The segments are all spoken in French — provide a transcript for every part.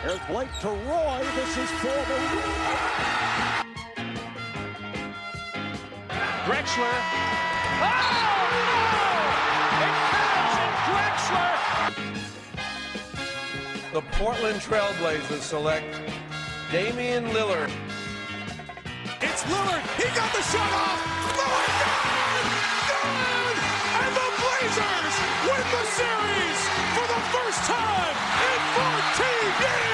There's Blake to Roy. This is for the win. Drexler. Oh, no! It counts, and Drexler. The Portland Trailblazers select Damian Lillard. It's Lillard. He got the shot off. Lillard, good! And the Blazers win the series for the first time in 14 years!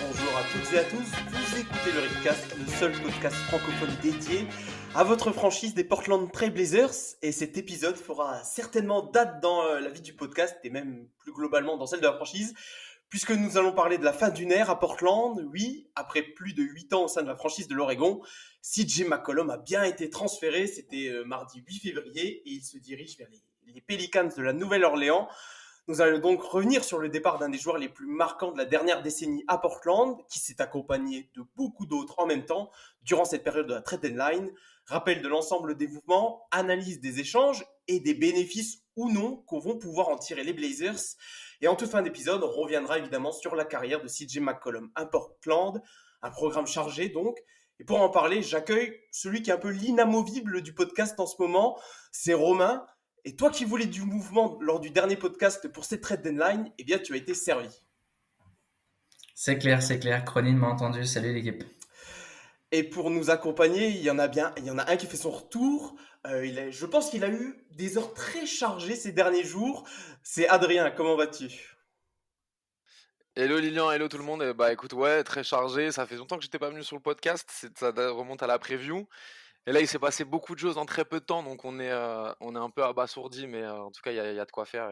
Bonjour à toutes et à tous, vous écoutez le Redcast, le seul podcast francophone dédié à votre franchise des Portland Trail Blazers. Et cet épisode fera certainement date dans la vie du podcast et même plus globalement dans celle de la franchise, puisque nous allons parler de la fin d'une ère à Portland. Oui, après plus de 8 ans au sein de la franchise de l'Oregon, CJ McCollum a bien été transféré. C'était mardi 8 février et il se dirige vers les Pelicans de la Nouvelle-Orléans. Nous allons donc revenir sur le départ d'un des joueurs les plus marquants de la dernière décennie à Portland, qui s'est accompagné de beaucoup d'autres en même temps durant cette période de la trade deadline. Rappel de l'ensemble des mouvements, analyse des échanges et des bénéfices ou non qu'on vont pouvoir en tirer les Blazers. Et en toute fin d'épisode, on reviendra évidemment sur la carrière de CJ McCollum à Portland, un programme chargé donc. Et pour en parler, j'accueille celui qui est un peu l'inamovible du podcast en ce moment, c'est Romain. Et toi qui voulais du mouvement lors du dernier podcast pour cette trade deadline, eh bien tu as été servi. C'est clair. Cronin m'a entendu. Salut l'équipe. Et pour nous accompagner, il y en a un qui fait son retour. Je pense qu'il a eu des heures très chargées ces derniers jours. C'est Adrien, comment vas-tu ? Hello Lilian, hello tout le monde. Bah écoute, ouais, très chargé. Ça fait longtemps que j'étais pas venu sur le podcast. Ça remonte à la preview. Et là, il s'est passé beaucoup de choses en très peu de temps, donc on est un peu abasourdi, mais en tout cas, il y a de quoi faire.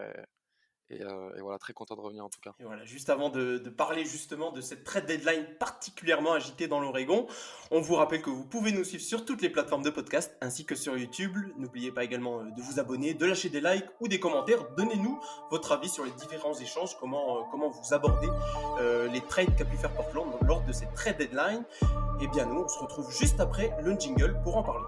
Et voilà, très content de revenir en tout cas. Et voilà, juste avant de parler justement de cette trade deadline particulièrement agitée dans l'Oregon, on vous rappelle que vous pouvez nous suivre sur toutes les plateformes de podcast ainsi que sur YouTube. N'oubliez pas également de vous abonner, de lâcher des likes ou des commentaires. Donnez-nous votre avis sur les différents échanges, comment vous abordez les trades qu'a pu faire Portland lors de cette trade deadline. Et bien nous, on se retrouve juste après le jingle pour en parler.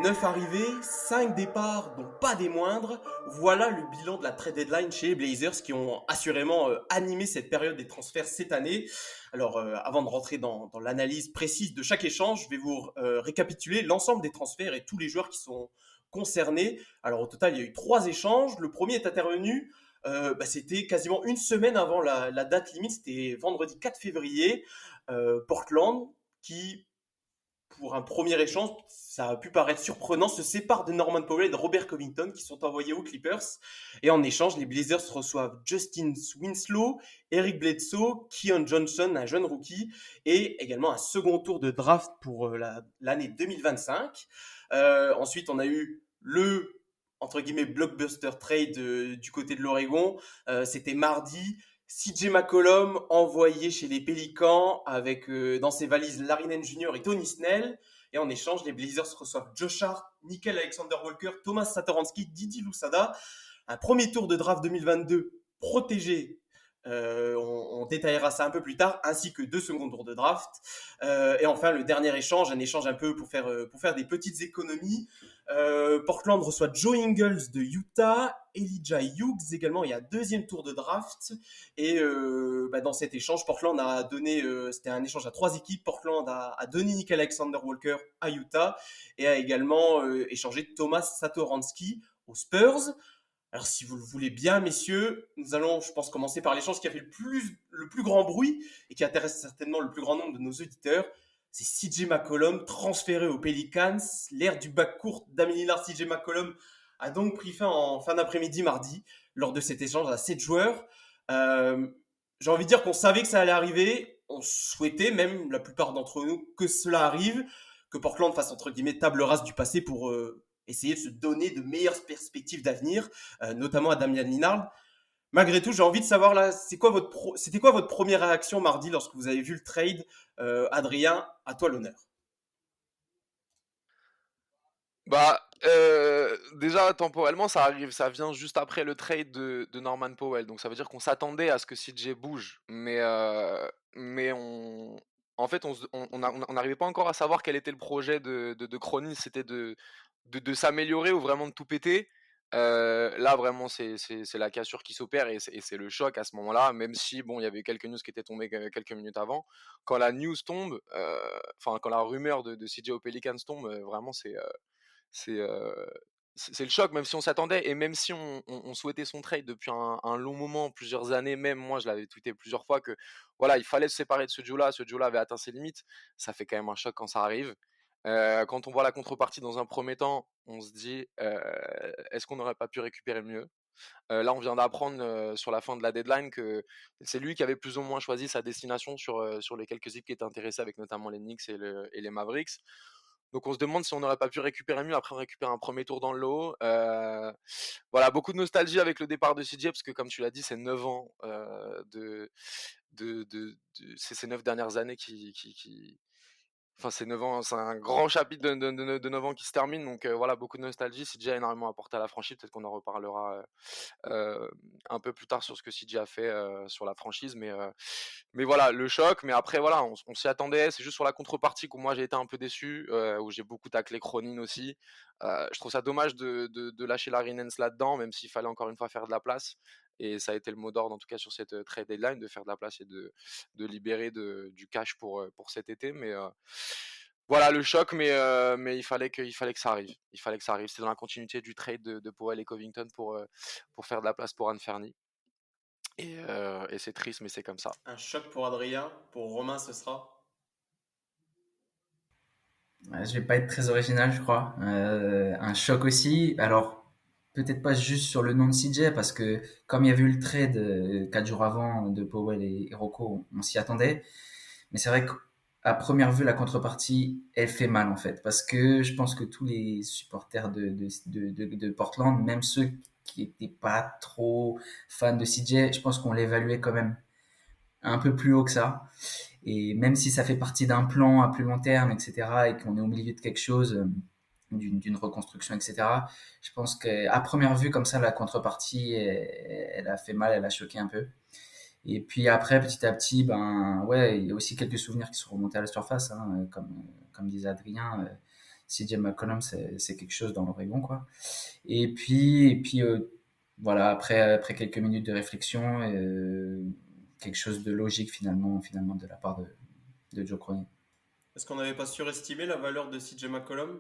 Neuf arrivées, 5 départs, dont pas des moindres. Voilà le bilan de la trade deadline chez les Blazers qui ont assurément animé cette période des transferts cette année. Alors, avant de rentrer dans l'analyse précise de chaque échange, je vais vous récapituler l'ensemble des transferts et tous les joueurs qui sont concernés. Alors, au total, il y a eu 3 échanges. Le premier est intervenu, c'était quasiment une semaine avant la date limite. C'était vendredi 4 février. Portland qui... Pour un premier échange, ça a pu paraître surprenant, se sépare de Norman Powell et de Robert Covington qui sont envoyés aux Clippers. Et en échange, les Blazers reçoivent Justin Winslow, Eric Bledsoe, Keon Johnson, un jeune rookie, et également un second tour de draft pour l'année 2025. Ensuite, on a eu le, entre guillemets, blockbuster trade du côté de l'Oregon. C'était mardi. CJ McCollum envoyé chez les Pélicans avec dans ses valises Larry Nance Jr. et Tony Snell. Et en échange, les Blazers reçoivent Josh Hart, Nickeil Alexander-Walker, Thomas Satoransky, Didi Lousada. Un premier tour de draft 2022 protégé. On détaillera ça un peu plus tard, ainsi que 2 seconds tours de draft. Et enfin, le dernier échange, un échange un peu pour faire des petites économies. Portland reçoit Joe Ingles de Utah, Elijah Hughes également, il y a 2e tour de draft. Et dans cet échange, Portland a donné, c'était un échange à 3 équipes, Portland a donné Nickeil Alexander-Walker à Utah et a également échangé Thomas Satoransky aux Spurs. Alors, si vous le voulez bien, messieurs, nous allons, je pense, commencer par l'échange qui a fait le plus grand bruit et qui intéresse certainement le plus grand nombre de nos auditeurs. C'est CJ McCollum, transféré aux Pelicans. L'ère du backcourt Damian Lillard, CJ McCollum a donc pris fin en fin d'après-midi mardi lors de cet échange à 7 joueurs. J'ai envie de dire qu'on savait que ça allait arriver. On souhaitait, même la plupart d'entre nous, que cela arrive, que Portland fasse entre guillemets table rase du passé pour essayer de se donner de meilleures perspectives d'avenir, notamment à Damian Lillard. Malgré tout, j'ai envie de savoir là, c'était quoi votre première réaction mardi lorsque vous avez vu le trade ? Adrien, à toi l'honneur. Déjà temporellement, ça vient juste après le trade de Norman Powell. Donc ça veut dire qu'on s'attendait à ce que CJ bouge, mais en fait, on n'arrivait pas encore à savoir quel était le projet de Cronin. C'était de s'améliorer ou vraiment de tout péter. Là, vraiment, c'est la cassure qui s'opère et c'est le choc à ce moment-là. Même si, bon, il y avait eu quelques news qui étaient tombées quelques minutes avant. Quand la news tombe, enfin, quand la rumeur de CJ aux Pelicans tombe, vraiment, c'est euh, c'est le choc, même si on s'attendait et même si on souhaitait son trade depuis un long moment, plusieurs années même. Moi, je l'avais tweeté plusieurs fois que voilà, il fallait se séparer de ce duo-là. Ce duo-là avait atteint ses limites. Ça fait quand même un choc quand ça arrive. Quand on voit la contrepartie dans un premier temps, on se dit est-ce qu'on n'aurait pas pu récupérer mieux. Là, on vient d'apprendre sur la fin de la deadline que c'est lui qui avait plus ou moins choisi sa destination sur les quelques équipes qui étaient intéressées, avec notamment les Knicks et les Mavericks. Donc on se demande si on n'aurait pas pu récupérer mieux. Après, on récupère un premier tour dans le lot. Voilà, beaucoup de nostalgie avec le départ de CJ, parce que comme tu l'as dit, c'est 9 ans c'est ces 9 dernières années Enfin, c'est 9 ans, c'est un grand chapitre de 9 ans qui se termine, donc voilà, beaucoup de nostalgie. CJ a énormément apporté à la franchise, peut-être qu'on en reparlera un peu plus tard sur ce que CJ a fait sur la franchise, mais voilà, le choc. Mais après, voilà, on s'y attendait. C'est juste sur la contrepartie que moi j'ai été un peu déçu, où j'ai beaucoup taclé Cronin aussi. Je trouve ça dommage de lâcher Larry Nance là-dedans, même s'il fallait encore une fois faire de la place. Et ça a été le mot d'ordre, en tout cas sur cette trade deadline, de faire de la place et de libérer du cash pour cet été. Mais voilà le choc, mais il fallait que ça arrive. Il fallait que ça arrive. C'était dans la continuité du trade de Powell et Covington pour faire de la place pour Anne Fernie. Et c'est triste, mais c'est comme ça. Un choc pour Adrien, pour Romain, ce sera. Je vais pas être très original, je crois. Un choc aussi. Alors, peut-être pas juste sur le nom de CJ, parce que comme il y avait eu le trade 4 jours avant de Powell et Rocco, on s'y attendait. Mais c'est vrai qu'à première vue, la contrepartie, elle fait mal en fait. Parce que je pense que tous les supporters de Portland, même ceux qui étaient pas trop fans de CJ, je pense qu'on l'évaluait quand même un peu plus haut que ça. Et même si ça fait partie d'un plan à plus long terme, etc., et qu'on est au milieu de quelque chose, d'une reconstruction, etc., je pense qu'à première vue, comme ça, la contrepartie, elle a fait mal, elle a choqué un peu. Et puis après, petit à petit, ben ouais, il y a aussi quelques souvenirs qui sont remontés à la surface, hein, comme disait Adrien. CJ McCollum, c'est quelque chose dans l'Oregon, quoi. Et puis voilà, après quelques minutes de réflexion, quelque chose de logique finalement de la part de Joe Cronin. Est-ce qu'on n'avait pas surestimé la valeur de CJ McCollum?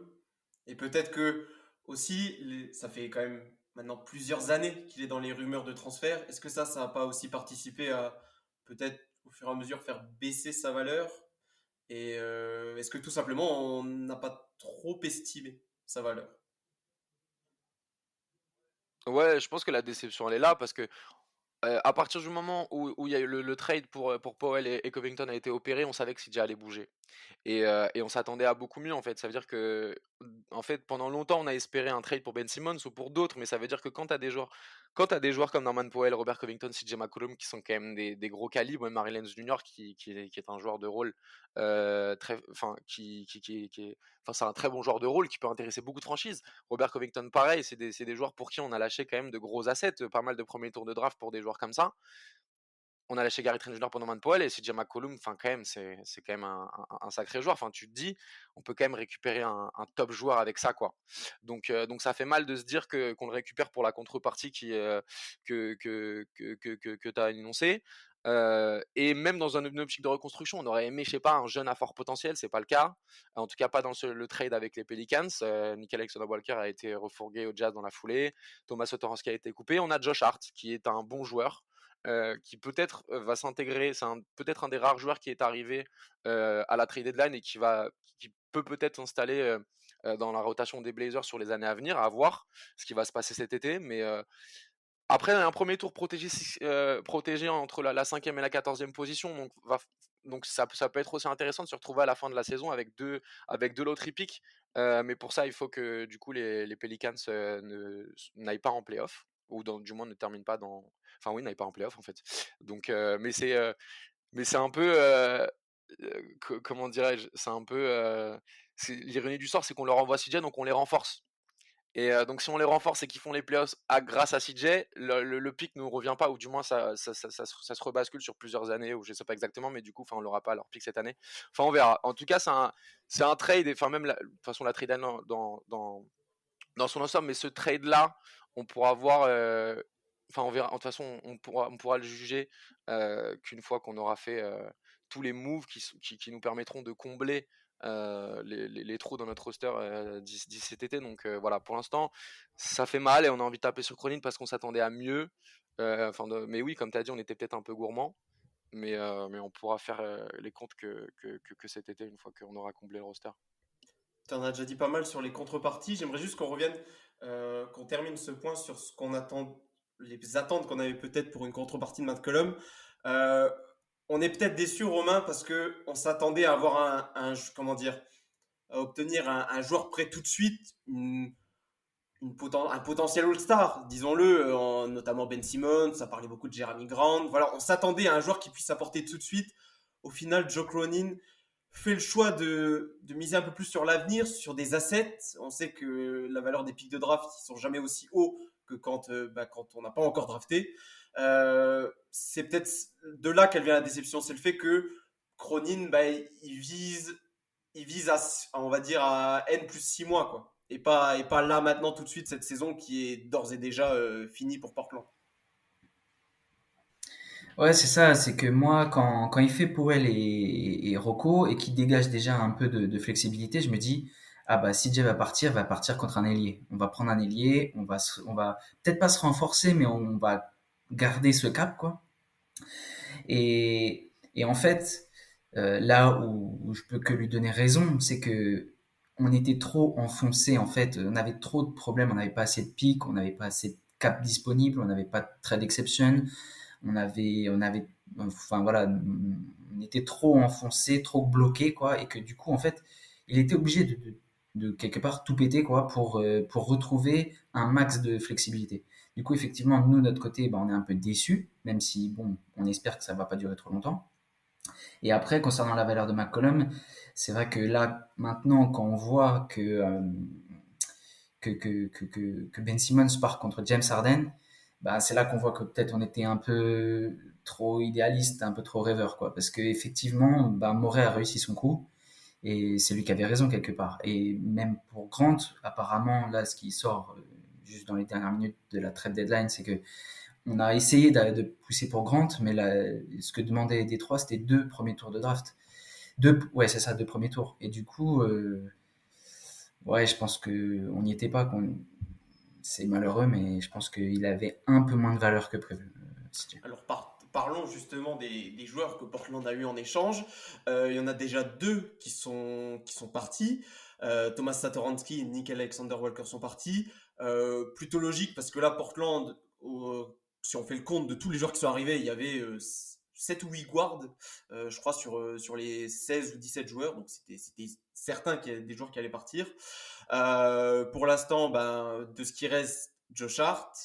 Et peut-être que aussi, ça fait quand même maintenant plusieurs années qu'il est dans les rumeurs de transfert. Est-ce que ça n'a pas aussi participé à peut-être au fur et à mesure faire baisser sa valeur? Et est-ce que tout simplement on n'a pas trop estimé sa valeur? Ouais, je pense que la déception elle est là parce que à partir du moment où il y a eu le trade pour Powell et Covington a été opéré, on savait que CJ allait bouger. Et on s'attendait à beaucoup mieux en fait. Ça veut dire que en fait pendant longtemps on a espéré un trade pour Ben Simmons ou pour d'autres, mais ça veut dire que quand t'as des joueurs comme Norman Powell, Robert Covington, CJ McCollum qui sont quand même des gros calibres, même Mary Lance Jr. qui est un joueur de rôle très, enfin enfin c'est un très bon joueur de rôle qui peut intéresser beaucoup de franchises. Robert Covington pareil, c'est des joueurs pour qui on a lâché quand même de gros assets, pas mal de premiers tours de draft pour des joueurs comme ça. On a lâché Gary Trent Jr. pour Norman Powell et CJ McCollum, enfin quand même, c'est quand même un sacré joueur. Enfin, tu te dis, on peut quand même récupérer un top joueur avec ça, quoi. Donc ça fait mal de se dire qu'on le récupère pour la contrepartie que tu as énoncé. Et même dans une optique de reconstruction, on aurait aimé, je sais pas, un jeune à fort potentiel, c'est pas le cas. En tout cas, pas dans le trade avec les Pelicans. Nickel Alexander-Walker a été refourgué au Jazz dans la foulée. Thomas Satoransky a été coupé. On a Josh Hart, qui est un bon joueur. Qui peut-être va s'intégrer, c'est peut-être un des rares joueurs qui est arrivé à la trade deadline et qui peut-être s'installer dans la rotation des Blazers sur les années à venir, à voir ce qui va se passer cet été. Mais après, un premier tour protégé entre la 5e et la 14e position, donc ça peut être aussi intéressant de se retrouver à la fin de la saison avec deux loteries pick. Mais pour ça, il faut que du coup les Pelicans n'aillent pas en playoff, ou du moins ne terminent pas dans. Enfin oui, n'aillent pas en playoff en fait. Donc, mais c'est un peu, comment dirais-je, c'est un peu l'ironie du sort, c'est qu'on leur envoie CJ, donc on les renforce. Et donc si on les renforce et qu'ils font les playoffs grâce à CJ, le pic ne nous revient pas, ou du moins ça se rebascule sur plusieurs années, ou je sais pas exactement, mais du coup on l'aura pas leur pic cette année. Enfin on verra. En tout cas c'est un trade, enfin même de toute façon la trade dans son ensemble, mais ce trade là, on pourra voir, enfin on verra. De toute façon on pourra le juger qu'une fois qu'on aura fait tous les moves qui nous permettront de combler les trous dans notre roster d'ici cet été. Donc voilà, pour l'instant ça fait mal et on a envie de taper sur Cronin parce qu'on s'attendait à mieux. Mais oui, comme tu as dit, on était peut-être un peu gourmand, mais on pourra faire les comptes que cet été, une fois qu'on aura comblé le roster. Tu en as déjà dit pas mal sur les contreparties. J'aimerais juste qu'on revienne, qu'on termine ce point sur ce qu'on attend, les attentes qu'on avait peut-être pour une contrepartie de McCollum. On est peut-être déçu, Romain, parce que on s'attendait à avoir comment dire, à obtenir un joueur prêt tout de suite, un potentiel All-Star, disons-le, notamment Ben Simmons. Ça parlait beaucoup de Jeremy Grant. Voilà, on s'attendait à un joueur qui puisse apporter tout de suite. Au final, Joe Cronin fait le choix de miser un peu plus sur l'avenir, sur des assets. On sait que la valeur des pics de draft, ils sont jamais aussi hauts que quand on n'a pas encore drafté. C'est peut-être de là qu'elle vient la déception. C'est le fait que Cronin, il vise à, on va dire, à N plus 6 mois, quoi. Et pas là maintenant tout de suite cette saison qui est d'ores et déjà finie pour Portland. Ouais, c'est ça, c'est que moi, quand il fait Powell et Rocco et qu'il dégage déjà un peu de flexibilité, je me dis, ah bah, CJ va partir contre un ailier. On va prendre un ailier, on va peut-être pas se renforcer, mais on va garder ce cap, quoi. Et en fait, là où je peux que lui donner raison, c'est que on était trop enfoncé, en fait. On avait trop de problèmes, on n'avait pas assez de pics, on n'avait pas assez de cap disponible, on n'avait pas de trade exception. Enfin voilà, on était trop enfoncé, trop bloqué, quoi, et que du coup, en fait, il était obligé de quelque part tout péter, quoi, pour retrouver un max de flexibilité. Du coup, effectivement, nous, de notre côté, on est un peu déçus, même si, bon, on espère que ça va pas durer trop longtemps. Et après, concernant la valeur de McCollum, c'est vrai que là, maintenant, quand on voit que Ben Simmons part contre James Harden, c'est là qu'on voit que peut-être on était un peu trop idéaliste, un peu trop rêveur, quoi. Parce qu'effectivement, Morey a réussi son coup et c'est lui qui avait raison quelque part. Et même pour Grant, apparemment, là, ce qui sort juste dans les dernières minutes de la trade deadline, c'est que on a essayé de pousser pour Grant, mais là, ce que demandait Détroit, c'était 2 premiers tours de draft. 2 premiers tours. Et du coup, ouais, je pense qu'on n'y était pas. C'est malheureux, mais je pense qu'il avait un peu moins de valeur que prévu. Alors parlons justement des joueurs que Portland a eu en échange. Il y en a déjà 2 qui sont partis. Thomas Satoransky et Nickel Alexander Walker sont partis. Plutôt logique parce que là, Portland, si on fait le compte de tous les joueurs qui sont arrivés, il y avait 7 ou 8 guards, je crois, sur les 16 ou 17 joueurs. Donc c'était certain qu'il y a des joueurs qui allaient partir. Pour l'instant, de ce qui reste, Josh Hart,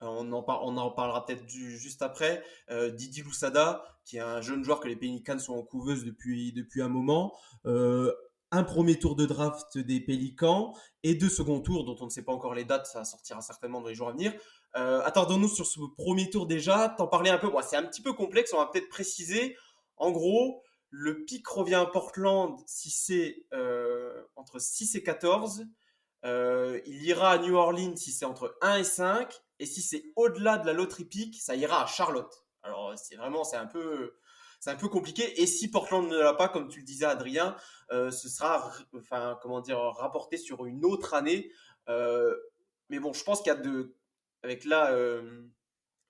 on en parlera peut-être juste après. Didi Lousada, qui est un jeune joueur que les Pelicans sont en couveuse depuis un moment. Un premier tour de draft des Pélicans et 2 seconds tours dont on ne sait pas encore les dates, ça sortira certainement dans les jours à venir. Attardons-nous sur ce premier tour déjà, t'en parlais un peu, c'est un petit peu complexe, on va peut-être préciser. En gros, le pic revient à Portland si c'est entre 6 et 14. Il ira à New Orleans si c'est entre 1 et 5. Et si c'est au-delà de la loterie pick, ça ira à Charlotte. Alors c'est un peu compliqué. Et si Portland ne l'a pas, comme tu le disais Adrien, ce sera rapporté sur une autre année. Mais bon, je pense qu'il y a avec là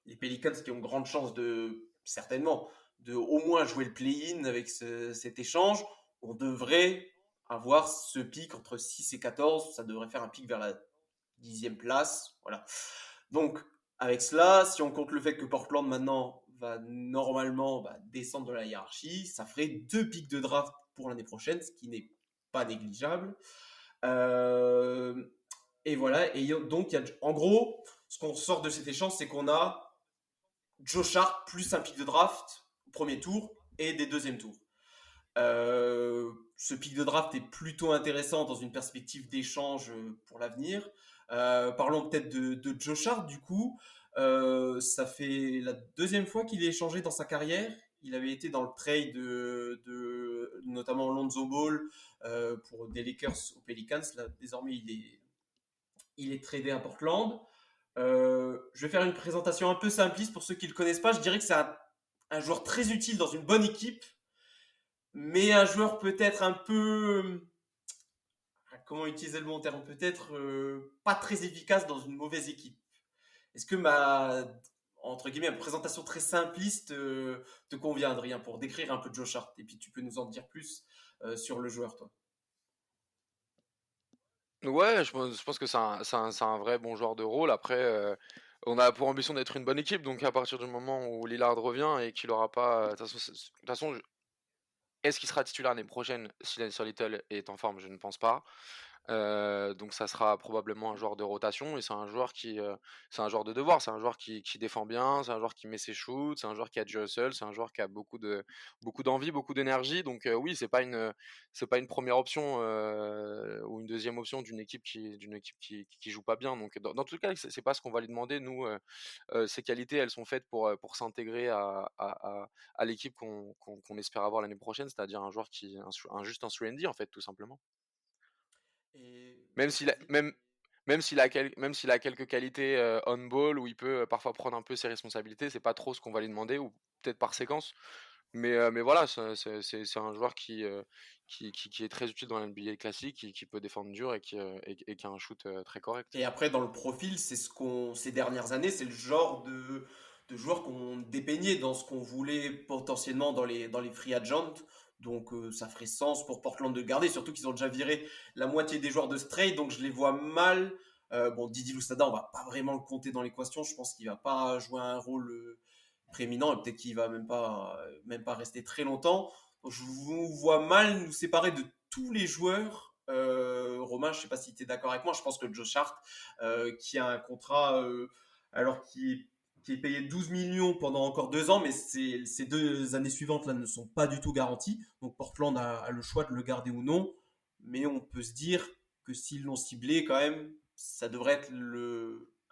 les Pelicans qui ont grande chance certainement de au moins jouer le play-in avec cet échange. On devrait avoir ce pic entre 6 et 14. Ça devrait faire un pic vers la 10e place. Voilà. Donc, avec cela, si on compte le fait que Portland maintenant va normalement descendre de la hiérarchie, ça ferait 2 pics de draft pour l'année prochaine, ce qui n'est pas négligeable. Et voilà. Et donc, en gros, ce qu'on sort de cet échange, c'est qu'on a Josh Hart plus un pic de draft au premier tour et des deuxièmes tours. ce pic de draft est plutôt intéressant dans une perspective d'échange pour l'avenir. Parlons peut-être de Josh Hart du coup. Ça fait la deuxième fois qu'il est échangé dans sa carrière. Il avait été dans le trade de notamment Lonzo Ball pour des Lakers aux Pelicans. Là, désormais, il est tradé à Portland. Je vais faire une présentation un peu simpliste pour ceux qui ne le connaissent pas. Je dirais que c'est un joueur très utile dans une bonne équipe, mais un joueur peut-être un peu... Comment utiliser le bon terme? Peut-être pas très efficace dans une mauvaise équipe. Est-ce que entre guillemets, ma présentation très simpliste te convient, Adrien, pour décrire un peu Josh Hart? Et puis tu peux nous en dire plus sur le joueur, toi. Ouais, je pense que c'est un vrai bon joueur de rôle. Après, on a pour ambition d'être une bonne équipe, donc à partir du moment où Lillard revient et qu'il aura pas. De toute façon, est-ce qu'il sera titulaire l'année prochaine si Sir Little est en forme? Je ne pense pas. Donc ça sera probablement un joueur de rotation et c'est un joueur de devoir, c'est un joueur qui défend bien, c'est un joueur qui met ses shoots, c'est un joueur qui a du hustle, c'est un joueur qui a beaucoup d'envie, beaucoup d'énergie. Donc oui, c'est pas une première option ou une deuxième option d'une équipe qui joue pas bien. Donc dans tout cas, c'est pas ce qu'on va lui demander. Nous, ses qualités, elles sont faites pour s'intégrer à l'équipe qu'on espère avoir l'année prochaine, c'est-à-dire un joueur juste un 3&D en fait, tout simplement. Et Même s'il a, même, même s'il a quelques qualités on-ball où il peut parfois prendre un peu ses responsabilités, c'est pas trop ce qu'on va lui demander, ou peut-être par séquence. Mais voilà, c'est un joueur qui est très utile dans l'NBA classique, qui peut défendre dur et qui a un shoot très correct. Et après, dans le profil, ces dernières années, c'est le genre de joueur qu'on dépeignait dans ce qu'on voulait potentiellement dans les free agents. Donc, ça ferait sens pour Portland de le garder, surtout qu'ils ont déjà viré la moitié des joueurs de ce trade. Donc, je les vois mal. Bon, Didi Lousada, on va pas vraiment le compter dans l'équation. Je pense qu'il va pas jouer un rôle prééminent et peut-être qu'il va même pas rester très longtemps. Donc, je vous vois mal nous séparer de tous les joueurs. Romain, je sais pas si tu es d'accord avec moi. Je pense que Josh Hart, qui a un contrat alors qui est payé 12 millions pendant encore 2 ans, mais ces 2 années suivantes là ne sont pas du tout garanties. Donc Portland a le choix de le garder ou non. Mais on peut se dire que s'ils l'ont ciblé quand même, ça devrait être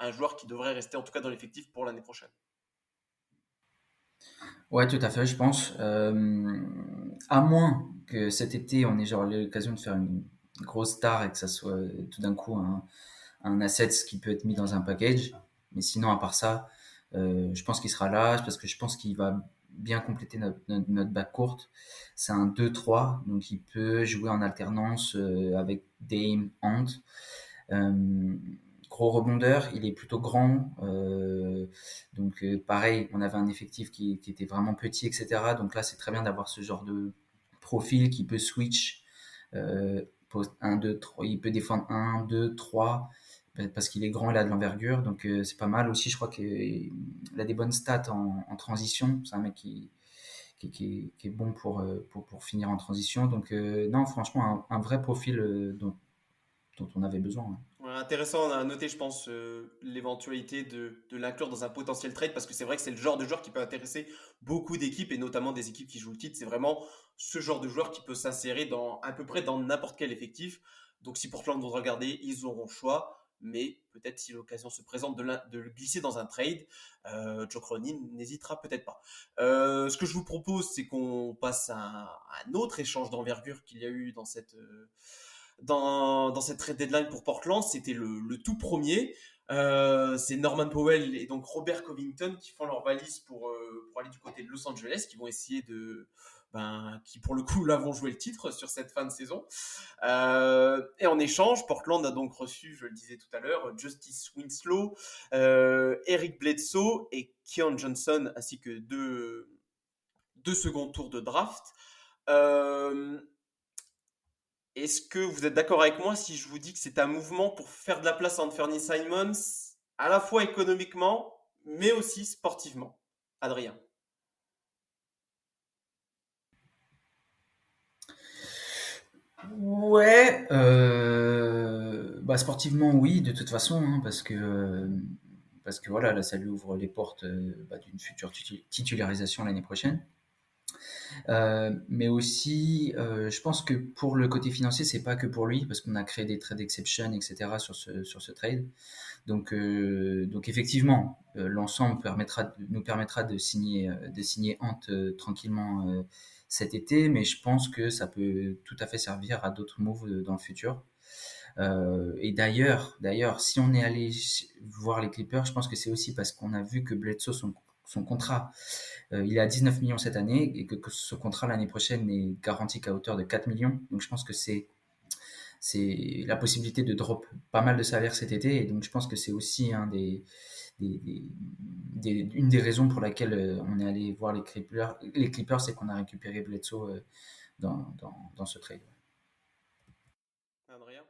un joueur qui devrait rester en tout cas dans l'effectif pour l'année prochaine. Ouais, tout à fait, je pense. À moins que cet été, on ait genre l'occasion de faire une grosse star et que ça soit tout d'un coup un asset qui peut être mis dans un package. Mais sinon, à part ça, je pense qu'il sera là parce que je pense qu'il va bien compléter notre backcourt. C'est un 2-3, donc il peut jouer en alternance avec Dame, Ant. Gros rebondeur, il est plutôt grand, donc pareil, on avait un effectif qui était vraiment petit, etc. Donc là, c'est très bien d'avoir ce genre de profil qui peut switch, poste 1, 2, 3, il peut défendre 1, 2, 3, parce qu'il est grand, il a de l'envergure, donc c'est pas mal. Aussi, je crois qu'il a des bonnes stats en transition, c'est un mec qui est bon pour finir en transition. Donc non, franchement, un vrai profil dont on avait besoin. Ouais. Ouais, intéressant, on a noté, je pense, l'éventualité de l'inclure dans un potentiel trade parce que c'est vrai que c'est le genre de joueur qui peut intéresser beaucoup d'équipes et notamment des équipes qui jouent le titre. C'est vraiment ce genre de joueur qui peut s'insérer à peu près dans n'importe quel effectif. Donc si Portland doit regarder, ils auront le choix. Mais peut-être si l'occasion se présente de le glisser dans un trade, Joe Cronin n'hésitera peut-être pas. Ce que je vous propose, c'est qu'on passe à un autre échange d'envergure qu'il y a eu dans cette trade deadline pour Portland. C'était le tout premier. C'est Norman Powell et donc Robert Covington qui font leur valise pour aller du côté de Los Angeles, qui vont essayer qui pour le coup là vont jouer le titre sur cette fin de saison. Et en échange, Portland a donc reçu, je le disais tout à l'heure, Justice Winslow, Eric Bledsoe et Keon Johnson, ainsi que deux seconds tours de draft. Est-ce que vous êtes d'accord avec moi si je vous dis que c'est un mouvement pour faire de la place à Anthony Simons, à la fois économiquement, mais aussi sportivement? Adrien. Ouais, sportivement oui, de toute façon, hein, parce que voilà, là ça lui ouvre les portes d'une future titularisation l'année prochaine. Mais aussi, je pense que pour le côté financier, c'est pas que pour lui, parce qu'on a créé des trade exceptions, etc. sur ce trade. Donc effectivement, l'ensemble nous permettra de signer Ant tranquillement cet été, mais je pense que ça peut tout à fait servir à d'autres moves dans le futur. Et d'ailleurs, si on est allé voir les Clippers, je pense que c'est aussi parce qu'on a vu que Bledsoe, son contrat, il est à 19 millions cette année et que ce contrat l'année prochaine n'est garanti qu'à hauteur de 4 millions. Donc je pense que c'est la possibilité de drop pas mal de salaire cet été. Et donc je pense que c'est aussi une des raisons pour laquelle on est allé voir les Clippers, c'est qu'on a récupéré Bledsoe dans ce trade. Adrien?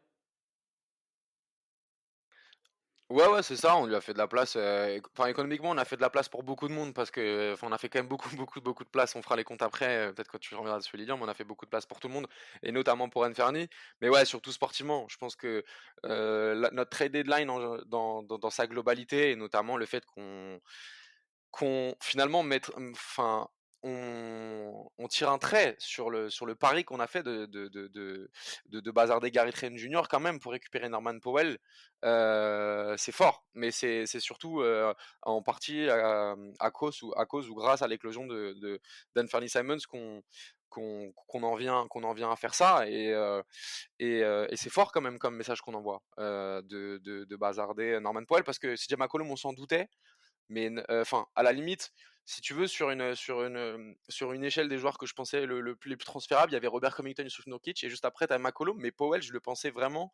Ouais, c'est ça, on lui a fait de la place. Enfin, économiquement, on a fait de la place pour beaucoup de monde parce que, enfin, on a fait quand même beaucoup de place. On fera les comptes après, peut-être quand tu reviendras dessus, Lilian, mais on a fait beaucoup de place pour tout le monde et notamment pour Anferny. Mais ouais, surtout sportivement, je pense que notre trade deadline dans sa globalité et notamment le fait qu'on finalement enfin, on tire un trait sur le pari qu'on a fait de bazarder Gary Trent Jr. quand même pour récupérer Norman Powell. C'est fort, mais c'est surtout en partie à cause ou grâce à l'éclosion d'Anthony Simons qu'on en vient à faire ça et c'est fort quand même comme message qu'on envoie de bazarder Norman Powell parce que CJ McCollum on s'en doutait mais enfin à la limite si tu veux sur une échelle des joueurs que je pensais les plus transférables il y avait Robert Covington et Yusuf Nurkic et juste après t'as McCollum mais Powell je le pensais vraiment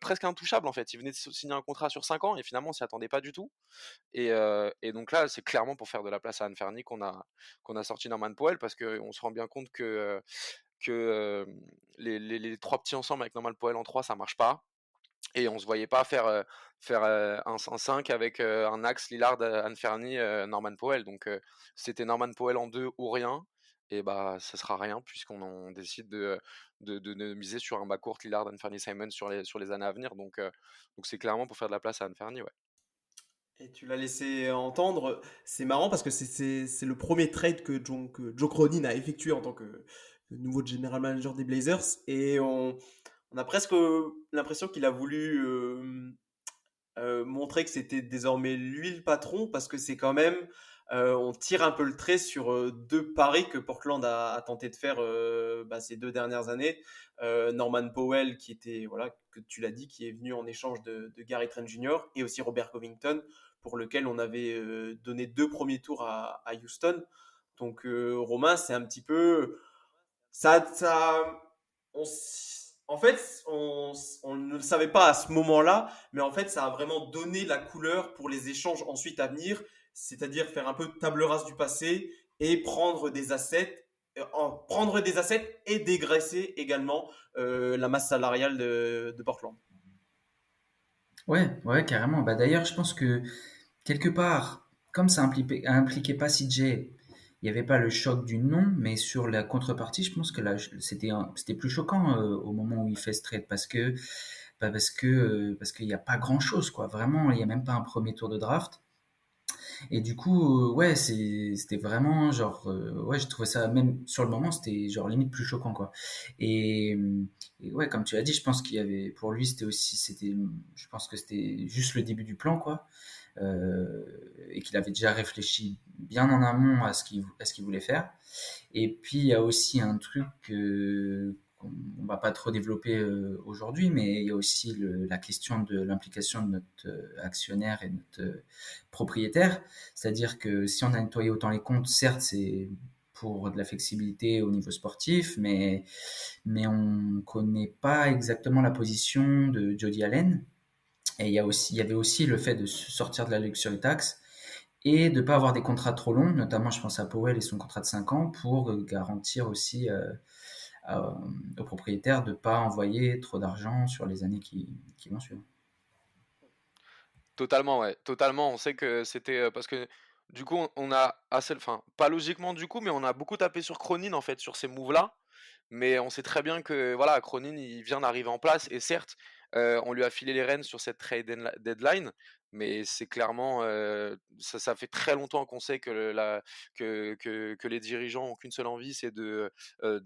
presque intouchable en fait il venait de signer un contrat sur 5 ans et finalement on s'y attendait pas du tout et donc là c'est clairement pour faire de la place à Anferny qu'on a sorti Norman Powell parce qu'on se rend bien compte que les trois petits ensemble avec Norman Powell en 3 ça marche pas et on se voyait pas faire un 5 avec un axe Lillard, Anferny, Norman Powell. Donc c'était Norman Powell en 2 ou rien. Et bah ça sera rien puisqu'on décide de miser sur un backcourt Lillard, Anferny, Simon sur les années à venir. Donc c'est clairement pour faire de la place à Anferny, ouais. Et tu l'as laissé entendre. C'est marrant parce que c'est le premier trade que Joe Cronin a effectué en tant que nouveau general manager des Blazers. Et on a presque l'impression qu'il a voulu montrer que c'était désormais lui le patron parce que c'est quand même on tire un peu le trait sur deux paris que Portland a tenté de faire ces 2 dernières années. Norman Powell qui était voilà que tu l'as dit qui est venu en échange de Gary Trent Jr. et aussi Robert Covington pour lequel on avait donné 2 premiers tours à Houston. Donc Romain c'est un petit peu ça on en fait, on ne le savait pas à ce moment-là, mais en fait, ça a vraiment donné la couleur pour les échanges ensuite à venir, c'est-à-dire faire un peu de table rase du passé et prendre des assets et dégraisser également la masse salariale de Portland. Ouais, carrément. Bah, d'ailleurs, je pense que quelque part, comme ça impliquait pas CJ, il n'y avait pas le choc du nom, mais sur la contrepartie, je pense que là, c'était plus choquant au moment où il fait ce trade parce qu'il n'y a pas grand-chose, quoi. Vraiment, il n'y a même pas un premier tour de draft. Et du coup, ouais, c'était vraiment genre, ouais, je trouvais ça même sur le moment, c'était genre limite plus choquant, quoi. Et, et ouais, comme tu l'as dit, je pense qu'il y avait, pour lui, je pense que c'était juste le début du plan, quoi. Et qu'il avait déjà réfléchi bien en amont à ce qu'il voulait faire. Et puis il y a aussi un truc qu'on va pas trop développer aujourd'hui, mais il y a aussi la question de l'implication de notre actionnaire et notre propriétaire. C'est-à-dire que si on a nettoyé autant les comptes, certes, c'est pour de la flexibilité au niveau sportif, mais on connaît pas exactement la position de Jody Allen. Et il y avait aussi le fait de sortir de la luxury tax et de ne pas avoir des contrats trop longs, notamment je pense à Powell et son contrat de 5 ans, pour garantir aussi aux propriétaires de ne pas envoyer trop d'argent sur les années qui vont suivre. Totalement, ouais, totalement. On sait que c'était parce que du coup, on a assez, enfin, pas logiquement du coup, mais on a beaucoup tapé sur Cronin en fait, sur ces moves-là. Mais on sait très bien que voilà, Cronin, il vient d'arriver en place et certes, on lui a filé les rênes sur cette trade deadline. mais c'est clairement ça fait très longtemps qu'on sait que les dirigeants ont qu'une seule envie, c'est de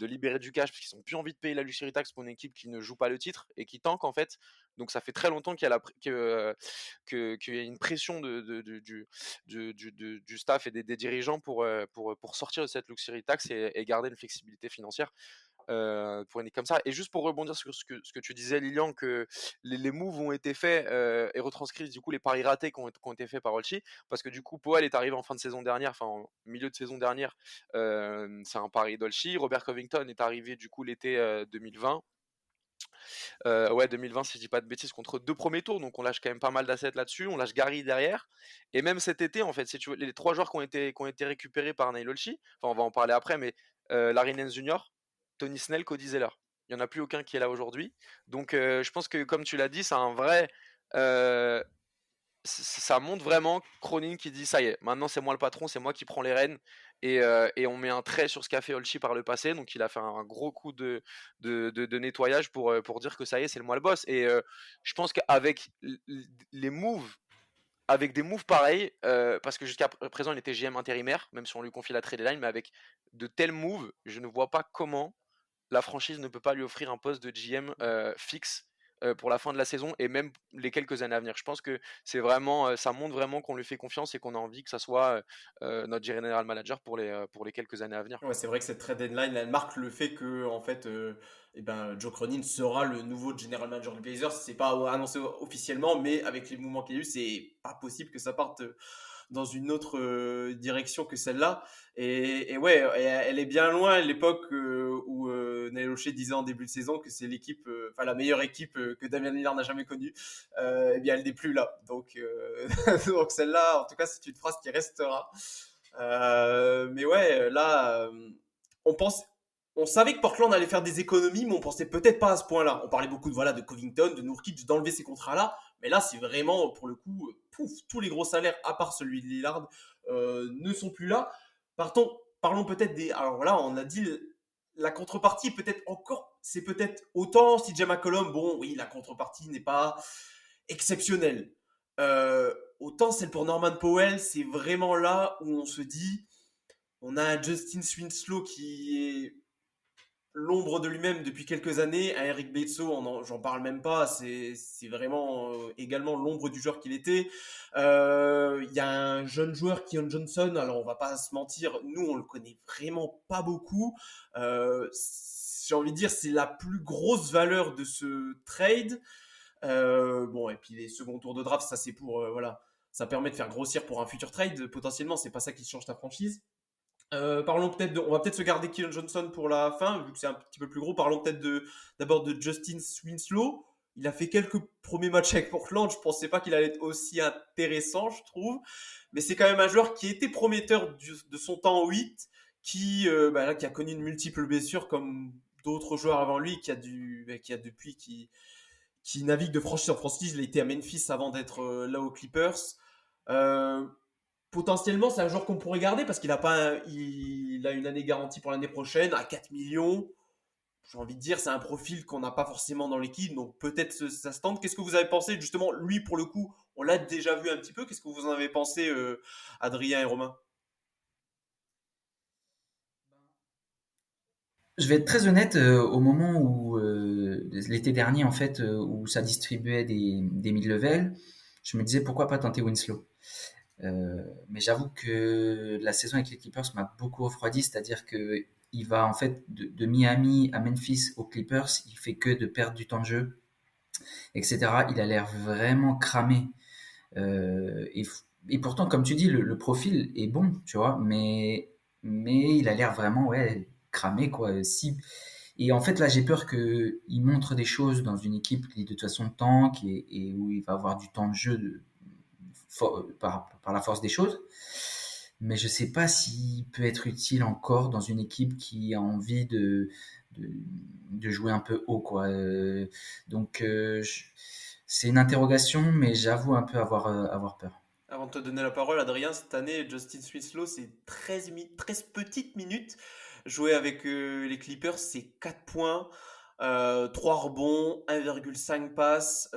libérer du cash parce qu'ils n'ont plus envie de payer la luxury tax pour une équipe qui ne joue pas le titre et qui tank en fait. Donc ça fait très longtemps qu'il y a qu'il y a une pression du staff et des dirigeants pour sortir de cette luxury tax et garder une flexibilité financière pour une équipe comme ça. Et juste pour rebondir sur ce que tu disais, Lilian, que les moves ont été faits et retranscrits, du coup, les paris ratés qui ont été faits par Olchi, parce que du coup, Powell est arrivé en fin de saison dernière, enfin en milieu de saison dernière, c'est un pari d'Olchi. Robert Covington est arrivé du coup l'été 2020. Ouais, 2020, si je dis pas de bêtises, contre 2 premiers tours, donc on lâche quand même pas mal d'assets là-dessus. On lâche Gary derrière, et même cet été, en fait, si tu veux, les 3 joueurs qui ont été récupérés par Neil Olchi, enfin, on va en parler après, mais Larry Nance Jr., Tony Snell, Cody Zeller. Il n'y en a plus aucun qui est là aujourd'hui. Donc, je pense que, comme tu l'as dit, c'est un vrai. Ça montre vraiment Cronin qui dit ça y est, maintenant c'est moi le patron, c'est moi qui prends les rênes et on met un trait sur ce qu'a fait Olchi par le passé. Donc il a fait un gros coup de nettoyage pour dire que ça y est, c'est le moi le boss. Et je pense qu'avec les moves, avec des moves pareils, parce que jusqu'à présent il était GM intérimaire, même si on lui confie la trade line, mais avec de tels moves, je ne vois pas comment la franchise ne peut pas lui offrir un poste de GM fixe pour la fin de la saison et même les quelques années à venir. Je pense que c'est vraiment, ça montre vraiment qu'on lui fait confiance et qu'on a envie que ça soit notre general manager pour les quelques années à venir. Ouais, c'est vrai que cette trade deadline, elle marque le fait que en fait, Joe Cronin sera le nouveau general manager des Blazers. C'est pas annoncé officiellement, mais avec les mouvements qu'il y a eu, c'est pas possible que ça parte dans une autre direction que celle-là. Et ouais, elle est bien loin à l'époque où Neil Olshey disait en début de saison que c'est l'équipe, enfin la meilleure équipe que Damian Lillard n'a jamais connue. Eh bien, elle n'est plus là. Donc, donc celle-là, en tout cas, c'est une phrase qui restera. Mais ouais, là, on savait que Portland allait faire des économies, mais on pensait peut-être pas à ce point-là. On parlait beaucoup de Covington, de Nurkic, d'enlever ces contrats-là, mais là, c'est vraiment, pour le coup, pouf, tous les gros salaires, à part celui de Lillard, ne sont plus là. Parlons peut-être des... Alors là, on a dit, la contrepartie peut-être encore, c'est peut-être autant CJ McCollum, bon, oui, la contrepartie n'est pas exceptionnelle. Autant celle pour Norman Powell, c'est vraiment là où on se dit, on a un Justin Winslow qui est l'ombre de lui-même depuis quelques années, un Eric Bledsoe, j'en parle même pas, c'est vraiment également l'ombre du joueur qu'il était. Il y a un jeune joueur, Keon Johnson, alors on va pas se mentir, nous on le connaît vraiment pas beaucoup. J'ai envie de dire, c'est la plus grosse valeur de ce trade. Bon, et puis les seconds tours de draft, ça c'est pour voilà, ça permet de faire grossir pour un futur trade. Potentiellement, c'est pas ça qui change ta franchise. Parlons on va peut-être se garder Keon Johnson pour la fin, vu que c'est un petit peu plus gros. Parlons peut-être d'abord de Justin Winslow. Il a fait quelques premiers matchs avec Portland. Je pensais pas qu'il allait être aussi intéressant, je trouve. Mais c'est quand même un joueur qui était prometteur de son temps en 8, qui a connu une multiple blessure comme d'autres joueurs avant lui, qui navigue de franchise en franchise. Il a été à Memphis avant d'être là aux Clippers. Potentiellement, c'est un joueur qu'on pourrait garder parce qu'il a une année garantie pour l'année prochaine à 4 millions. J'ai envie de dire, c'est un profil qu'on n'a pas forcément dans l'équipe, donc peut-être ça se tente. Qu'est-ce que vous avez pensé justement, lui pour le coup, on l'a déjà vu un petit peu. Qu'est-ce que vous en avez pensé, Adrien et Romain? Je vais être très honnête, au moment où l'été dernier en fait, où ça distribuait des mid-level, je me disais pourquoi pas tenter Winslow. Mais j'avoue que la saison avec les Clippers m'a beaucoup refroidi, c'est-à-dire que il va en fait de Miami à Memphis aux Clippers, il fait que de perdre du temps de jeu, etc. Il a l'air vraiment cramé. Et pourtant, comme tu dis, le profil est bon, tu vois, mais il a l'air vraiment cramé quoi. Et en fait là, j'ai peur que il montre des choses dans une équipe qui de toute façon tank et où il va avoir du temps de jeu par la force des choses. Mais je sais pas s'il peut être utile encore dans une équipe qui a envie de jouer un peu haut, quoi. Donc, c'est une interrogation, mais j'avoue un peu avoir peur. Avant de te donner la parole, Adrien, cette année, Justin Winslow, c'est 13 petites minutes jouées avec les Clippers, c'est 4 points. 3 rebonds, 1,5 passes,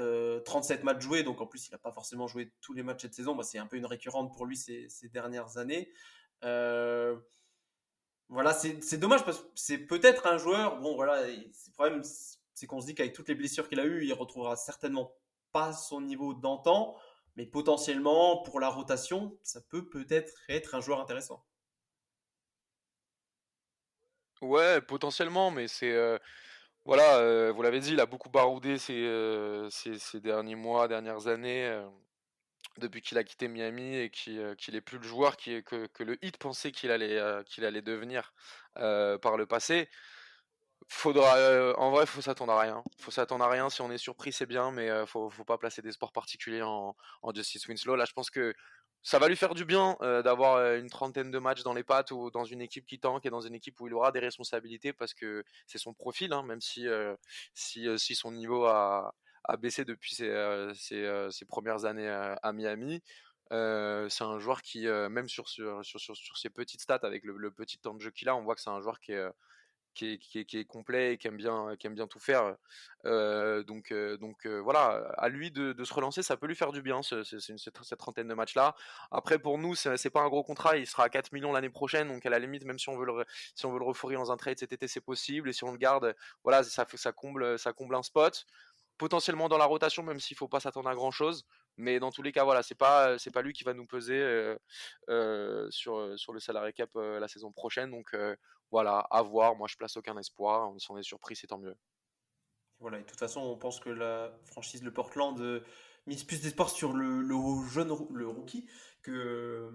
37 matchs joués. Donc en plus, il n'a pas forcément joué tous les matchs cette saison. Bah, c'est un peu une récurrente pour lui ces dernières années. Euh, voilà, c'est dommage parce que c'est peut-être un joueur. Bon, voilà, le problème, c'est qu'on se dit qu'avec toutes les blessures qu'il a eues, il retrouvera certainement pas son niveau d'antan. Mais potentiellement, pour la rotation, ça peut-être être un joueur intéressant. Ouais, potentiellement, mais voilà, vous l'avez dit, il a beaucoup baroudé ces derniers mois, dernières années, depuis qu'il a quitté Miami et qu'il est plus le joueur que le Heat pensait qu'il allait devenir par le passé. En vrai, faut s'attendre à rien. Faut s'attendre à rien. Si on est surpris, c'est bien, mais faut pas placer d'espoir particulier en Justice Winslow. Là, je pense que ça va lui faire du bien d'avoir une trentaine de matchs dans les pattes ou dans une équipe qui tank et dans une équipe où il aura des responsabilités parce que c'est son profil, hein, même si son niveau a baissé depuis ses premières années à Miami. C'est un joueur qui, même sur ses petites stats, avec le petit temps de jeu qu'il a, on voit que c'est un joueur qui est complet et qui aime bien tout faire. Voilà, à lui de se relancer, ça peut lui faire du bien, cette trentaine de matchs-là. Après, pour nous, c'est pas un gros contrat, il sera à 4 millions l'année prochaine, donc à la limite, même si on veut le refourrer dans un trade cet été, c'est possible, et si on le garde, voilà, ça comble un spot. Potentiellement dans la rotation, même s'il faut pas s'attendre à grand chose, mais dans tous les cas, voilà, c'est pas lui qui va nous peser sur le salary cap la saison prochaine, donc voilà, à voir. Moi, je place aucun espoir. Si on est surpris, c'est tant mieux. Voilà, et de toute façon, on pense que la franchise de Portland mise plus d'espoir sur le rookie que,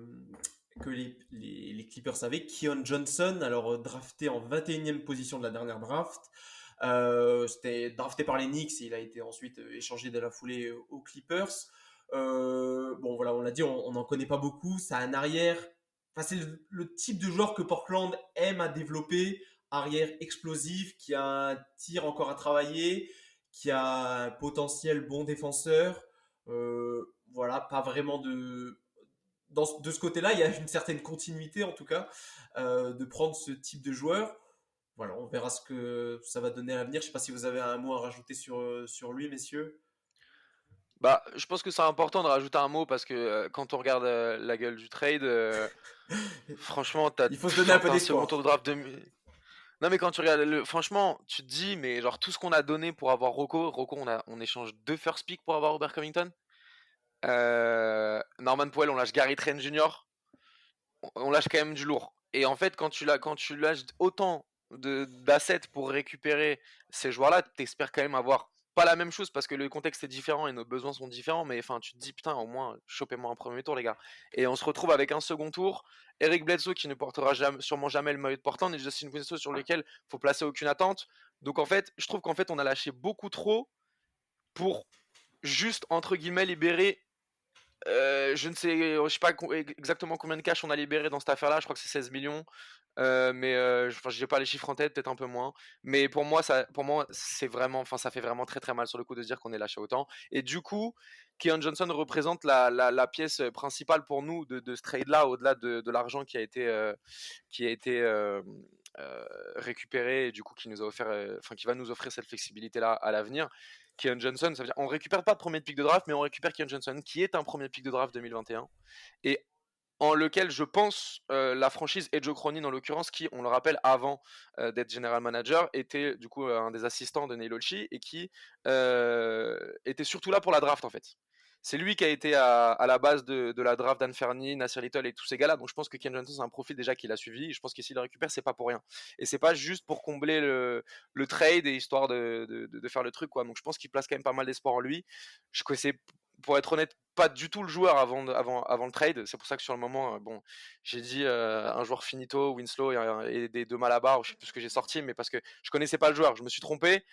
que les Clippers avaient. Keon Johnson, alors drafté en 21e position de la dernière draft. C'était drafté par les Knicks et il a été ensuite échangé de la foulée aux Clippers. Bon, voilà, on l'a dit, on n'en connaît pas beaucoup. C'est un arrière. Enfin, c'est le type de joueur que Portland aime à développer, arrière explosif, qui a un tir encore à travailler, qui a un potentiel bon défenseur. Voilà, pas vraiment de ce côté-là, il y a une certaine continuité en tout cas de prendre ce type de joueur. Voilà, on verra ce que ça va donner à l'avenir. Je ne sais pas si vous avez un mot à rajouter sur lui, messieurs. Bah, je pense que c'est important de rajouter un mot parce que quand on regarde la gueule du trade, franchement, Il faut se donner un peu t'as un second d'espoir. tour de draft. Non, mais quand tu regardes, franchement, tu te dis, mais genre tout ce qu'on a donné pour avoir Rocco, on échange 2 first pick pour avoir Robert Covington. Norman Powell, on lâche Gary Trent Jr. On lâche quand même du lourd. Et en fait, quand tu lâches autant d'assets pour récupérer ces joueurs-là, t'espères quand même avoir pas la même chose parce que le contexte est différent et nos besoins sont différents. Mais enfin, tu te dis, putain, au moins, chopez-moi un premier tour, les gars. Et on se retrouve avec un second tour. Eric Bledsoe qui ne portera sûrement jamais le maillot de Portland et Justin Winslow sur lequel faut placer aucune attente. Donc en fait, je trouve qu'en fait, on a lâché beaucoup trop pour juste, entre guillemets, libérer je ne sais, je sais pas exactement combien de cash on a libéré dans cette affaire-là. Je crois que c'est 16 millions. Mais enfin, j'ai pas les chiffres en tête, peut-être un peu moins. Mais pour moi, c'est vraiment, enfin, ça fait vraiment très très mal sur le coup de se dire qu'on est lâché autant. Et du coup, Keon Johnson représente la pièce principale pour nous de ce trade-là, au-delà de l'argent qui a été récupéré et du coup qui nous a offert, enfin, qui va nous offrir cette flexibilité-là à l'avenir. Keon Johnson, ça veut dire on récupère pas de premier pick de draft, mais on récupère Keon Johnson, qui est un premier pick de draft 2021, et en lequel je pense la franchise et Joe Cronin en l'occurrence, qui, on le rappelle, avant d'être general manager, était du coup un des assistants de Neil Olshey et qui était surtout là pour la draft en fait. C'est lui qui a été à la base de la draft d'Anne Fernie, Nasir Little et tous ces gars-là. Donc je pense que Ken Johnson, c'est un profil déjà qu'il a suivi. Et je pense que s'il le récupère, c'est pas pour rien. Et c'est pas juste pour combler le trade et histoire de faire le truc, quoi. Donc je pense qu'il place quand même pas mal d'espoir en lui. Je connaissais, pour être honnête, pas du tout le joueur avant le trade. C'est pour ça que sur le moment, bon, j'ai dit un joueur finito, Winslow et des deux Malabar, je sais plus ce que j'ai sorti, mais parce que je connaissais pas le joueur. Je me suis trompé.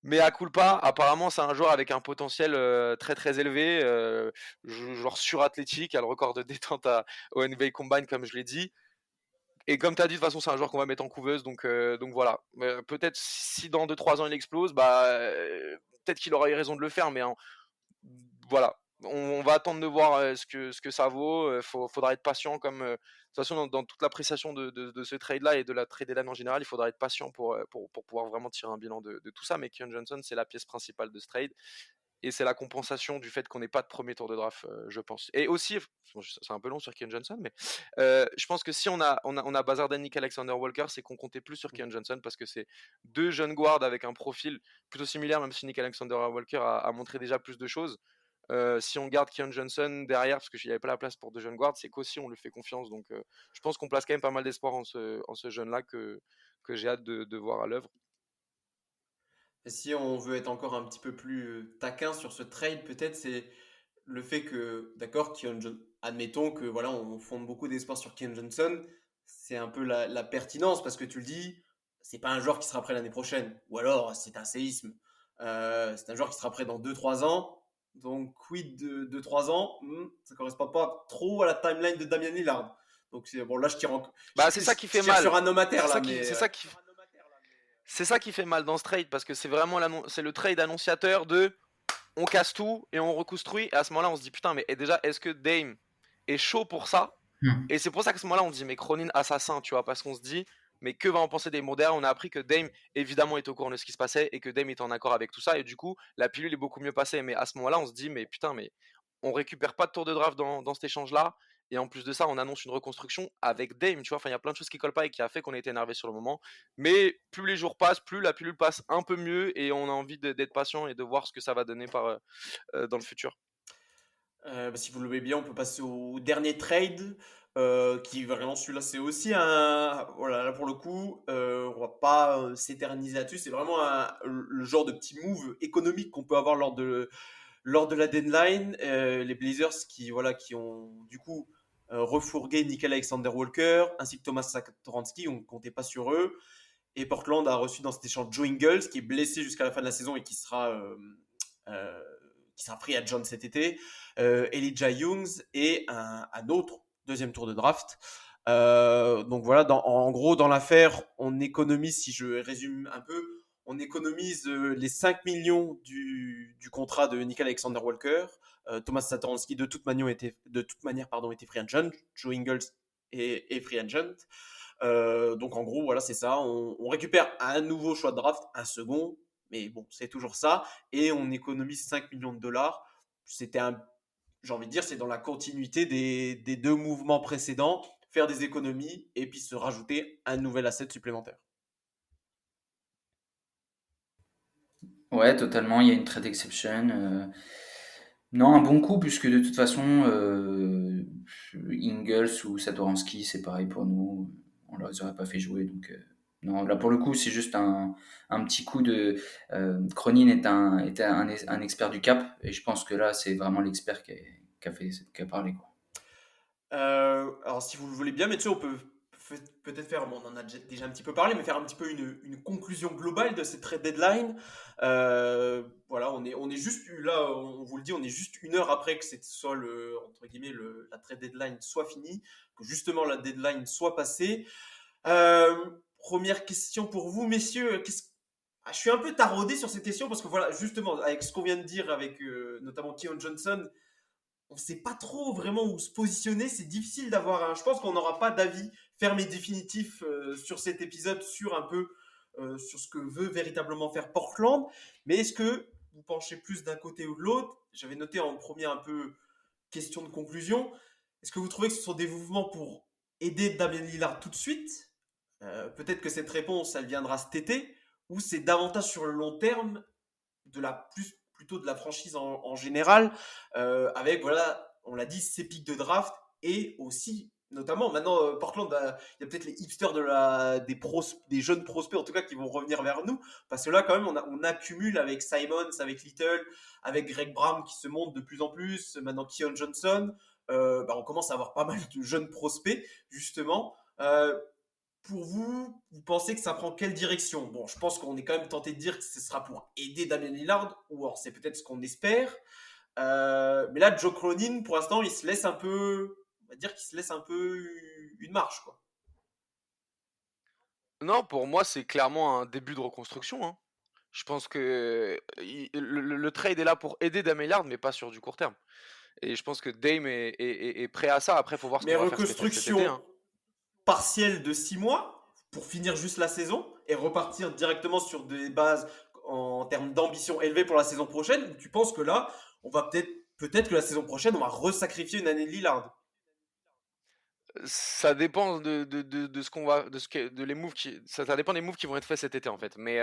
Mais à culpa, apparemment, c'est un joueur avec un potentiel très très élevé, genre surathlétique, a le record de détente au NBA Combine, comme je l'ai dit. Et comme tu as dit, de toute façon, c'est un joueur qu'on va mettre en couveuse, donc voilà. Peut-être si dans 2-3 ans il explose, bah, peut-être qu'il aura eu raison de le faire, mais voilà. On va attendre de voir ce que ça vaut. Faudra être patient de toute façon dans toute l'appréciation de ce trade-là et de la trade deadline en général, il faudra être patient pour pouvoir vraiment tirer un bilan de tout ça. Mais Keon Johnson, c'est la pièce principale de ce trade. Et c'est la compensation du fait qu'on n'ait pas de premier tour de draft, je pense. Et aussi, c'est un peu long sur Keon Johnson, mais je pense que si on a bazardé Nick Alexander-Walker, c'est qu'on comptait plus sur Keon Johnson parce que c'est deux jeunes guards avec un profil plutôt similaire, même si Nick Alexander-Walker a montré déjà plus de choses. Si on garde Keon Johnson derrière, parce qu'il n'y avait pas la place pour deux jeunes guards, c'est qu'aussi on lui fait confiance. Donc je pense qu'on place quand même pas mal d'espoir en ce jeune-là que j'ai hâte de voir à l'œuvre. Et si on veut être encore un petit peu plus taquin sur ce trade, peut-être, c'est le fait que, d'accord, admettons que voilà, on fonde beaucoup d'espoir sur Keon Johnson, c'est un peu la pertinence parce que tu le dis, c'est pas un joueur qui sera prêt l'année prochaine, ou alors c'est un séisme. C'est un joueur qui sera prêt dans 2-3 ans. Donc, quid de 2-3 ans, ça correspond pas trop à la timeline de Damian Lillard. Donc, bon, là, je tire c'est ça qui fait je tire mal. sur un homme à terre, là. C'est ça qui fait mal dans ce trade parce que c'est vraiment c'est le trade annonciateur de on casse tout et on reconstruit. Et à ce moment-là, on se dit putain, mais déjà, est-ce que Dame est chaud pour ça? Et c'est pour ça qu'à ce moment-là, on se dit mais Cronin assassin, tu vois, parce qu'on se dit mais que va en penser Dame? Bon, derrière, on a appris que Dame évidemment est au courant de ce qui se passait et que Dame est en accord avec tout ça et du coup, la pilule est beaucoup mieux passée. Mais à ce moment-là, on se dit mais putain, mais on récupère pas de tour de draft dans cet échange-là. Et en plus de ça, on annonce une reconstruction avec Dame, tu vois. Enfin, il y a plein de choses qui collent pas et qui a fait qu'on a été énervé sur le moment. Mais plus les jours passent, plus la pilule passe un peu mieux et on a envie d'être patient et de voir ce que ça va donner dans le futur. Si vous le voulez bien, on peut passer au dernier trade. Qui vraiment celui-là, c'est aussi voilà, là pour le coup, on va pas s'éterniser là-dessus. C'est vraiment le genre de petit move économique qu'on peut avoir lors de la deadline. Les Blazers qui ont du coup refourgué Nickel Alexander-Walker ainsi que Thomas Satoransky, on ne comptait pas sur eux. Et Portland a reçu dans cet échange Joe Ingles qui est blessé jusqu'à la fin de la saison et qui sera free agent cet été. Elijah Youngs et un autre deuxième tour de draft. Donc voilà, en gros, dans l'affaire, on économise, si je résume un peu, on économise les 5 millions du contrat de Nickel Alexander-Walker. Thomas Satoransky, de toute manière, était free agent. Joe Ingles est free agent. Donc en gros, voilà, c'est ça. On récupère un nouveau choix de draft, un second, mais bon, c'est toujours ça. Et on économise 5 millions de dollars. J'ai envie de dire, c'est dans la continuité des deux mouvements précédents, faire des économies et puis se rajouter un nouvel asset supplémentaire. Ouais, totalement, il y a une trade exception. Non, un bon coup, puisque de toute façon, Ingles ou Satoransky, c'est pareil pour nous. On ne les aurait pas fait jouer. Donc, non, là pour le coup, c'est juste un petit coup de. Cronin était un expert du cap, et je pense que là, c'est vraiment l'expert qui a parlé, quoi. Alors, si vous le voulez bien, mais tu sais, on peut peut-être faire, on en a déjà un petit peu parlé, mais faire un petit peu une conclusion globale de cette trade deadline. Voilà, on est juste là, on vous le dit, on est juste une heure après que soit entre guillemets la trade deadline soit finie, que justement la deadline soit passée. Première question pour vous, messieurs. Je suis un peu taraudé sur cette question parce que voilà, justement, avec ce qu'on vient de dire, avec notamment Keon Johnson, on ne sait pas trop vraiment où se positionner. C'est difficile d'avoir je pense qu'on n'aura pas d'avis ferme et définitif sur cet épisode, sur un peu sur ce que veut véritablement faire Portland. Mais est-ce que vous penchez plus d'un côté ou de l'autre? J'avais noté en premier un peu question de conclusion. Est-ce que vous trouvez que ce sont des mouvements pour aider Damian Lillard tout de suite? Peut-être que cette réponse, elle viendra cet été, ou c'est davantage sur le long terme plutôt de la franchise en général, avec, voilà, on l'a dit, ces pics de draft et aussi, notamment, maintenant, Portland, il y a peut-être les hipsters des jeunes prospects, en tout cas, qui vont revenir vers nous, parce que là, quand même, on accumule avec Simons, avec Little, avec Greg Brown qui se monte de plus en plus, maintenant Keon Johnson, on commence à avoir pas mal de jeunes prospects, justement. Pour vous, vous pensez que ça prend quelle direction? Bon, je pense qu'on est quand même tenté de dire que ce sera pour aider Damian Lillard, ou alors c'est peut-être ce qu'on espère. Mais là, Joe Cronin, pour l'instant, il se laisse un peu, on va dire qu'il se laisse un peu une marche, quoi. Non, pour moi, c'est clairement un début de reconstruction, hein. Je pense que le trade est là pour aider Dame Lillard, mais pas sur du court terme. Et je pense que Dame est prêt à ça. Après, il faut voir ce Mais qu'on va faire cet été, reconstruction hein. partielle de 6 mois pour finir juste la saison et repartir directement sur des bases en termes d'ambition élevée pour la saison prochaine, ou tu penses que là, on va peut-être que la saison prochaine, on va resacrifier une année de Lillard? Ça dépend de ce qu'on va, de les moves ça dépend des moves qui vont être faits cet été en fait. Mais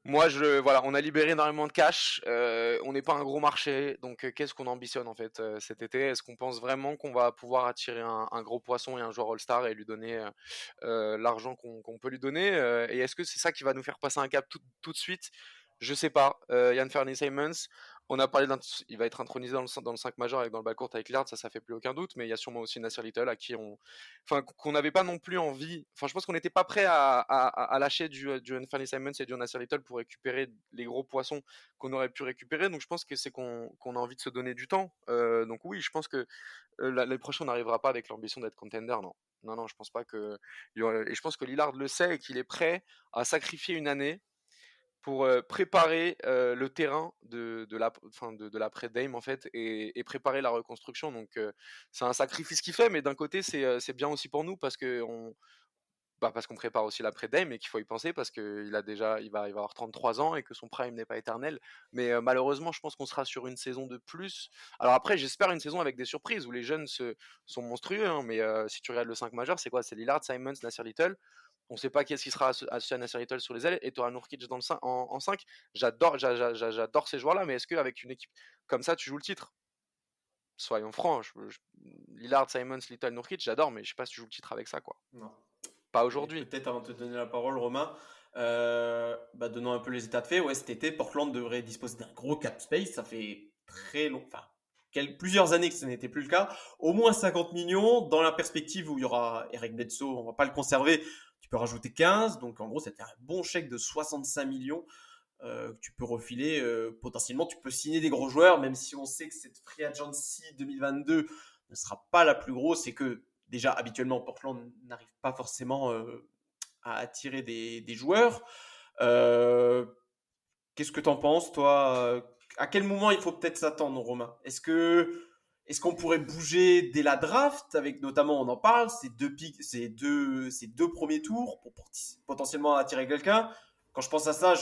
moi, voilà, on a libéré énormément de cash. On n'est pas un gros marché, donc qu'est-ce qu'on ambitionne en fait cet été? Est-ce qu'on pense vraiment qu'on va pouvoir attirer un gros poisson et un joueur All-Star et lui donner l'argent qu'on peut lui donner? Et est-ce que c'est ça qui va nous faire passer un cap tout de suite? Je sais pas. Yann Fernie-Simons, on a parlé il va être intronisé dans le 5 majeur avec dans le backcourt avec Lillard, ça fait plus aucun doute. Mais il y a sûrement aussi Nasir Little à qui qu'on n'avait pas non plus envie. Enfin, je pense qu'on n'était pas prêt à lâcher du Anthony Simons et du Nasir Little pour récupérer les gros poissons qu'on aurait pu récupérer. Donc, je pense que c'est qu'on a envie de se donner du temps. Donc, oui, je pense que l'année prochaine, on n'arrivera pas avec l'ambition d'être contender. Non, non, non, je pense pas que. Et je pense que Lillard le sait et qu'il est prêt à sacrifier une année pour préparer le terrain de l'après Dame en fait et préparer la reconstruction. Donc c'est un sacrifice qu'il fait, mais d'un côté c'est bien aussi pour nous parce qu'on prépare aussi l'après Dame et qu'il faut y penser parce qu'il va avoir 33 ans et que son prime n'est pas éternel. Mais malheureusement, je pense qu'on sera sur une saison de plus. Alors après, j'espère une saison avec des surprises où les jeunes sont monstrueux, hein, mais si tu regardes le 5 majeur, c'est quoi? C'est Lillard, Simons, Nasir Little. On ne sait pas qui est-ce qui sera associé à Nasir Little sur les ailes et tu auras Nurkic en 5. J'adore ces joueurs-là, mais est-ce qu'avec une équipe comme ça, tu joues le titre? Soyons francs, Lillard, Simons, Little, Nurkic, j'adore, mais je sais pas si tu joues le titre avec ça, quoi. Non. Pas Et aujourd'hui. peut-être avant de te donner la parole, Romain, donnons un peu les états de fait. Ouais, cet été, Portland devrait disposer d'un gros cap space. Ça fait très long, enfin, plusieurs années que ce n'était plus le cas. Au moins 50 millions dans la perspective où il y aura Eric Bledsoe, on va pas le conserver. Tu peux rajouter 15, donc en gros, c'était un bon chèque de 65 millions que tu peux refiler. Potentiellement, tu peux signer des gros joueurs, même si on sait que cette free agency 2022 ne sera pas la plus grosse et que déjà habituellement Portland n'arrive pas forcément à attirer des joueurs. Qu'est-ce que tu en penses, toi? À quel moment il faut peut-être s'attendre, Romain? Est-ce qu'on pourrait bouger dès la draft, avec notamment, on en parle, ces deux premiers tours pour potentiellement attirer quelqu'un? Quand je pense à ça,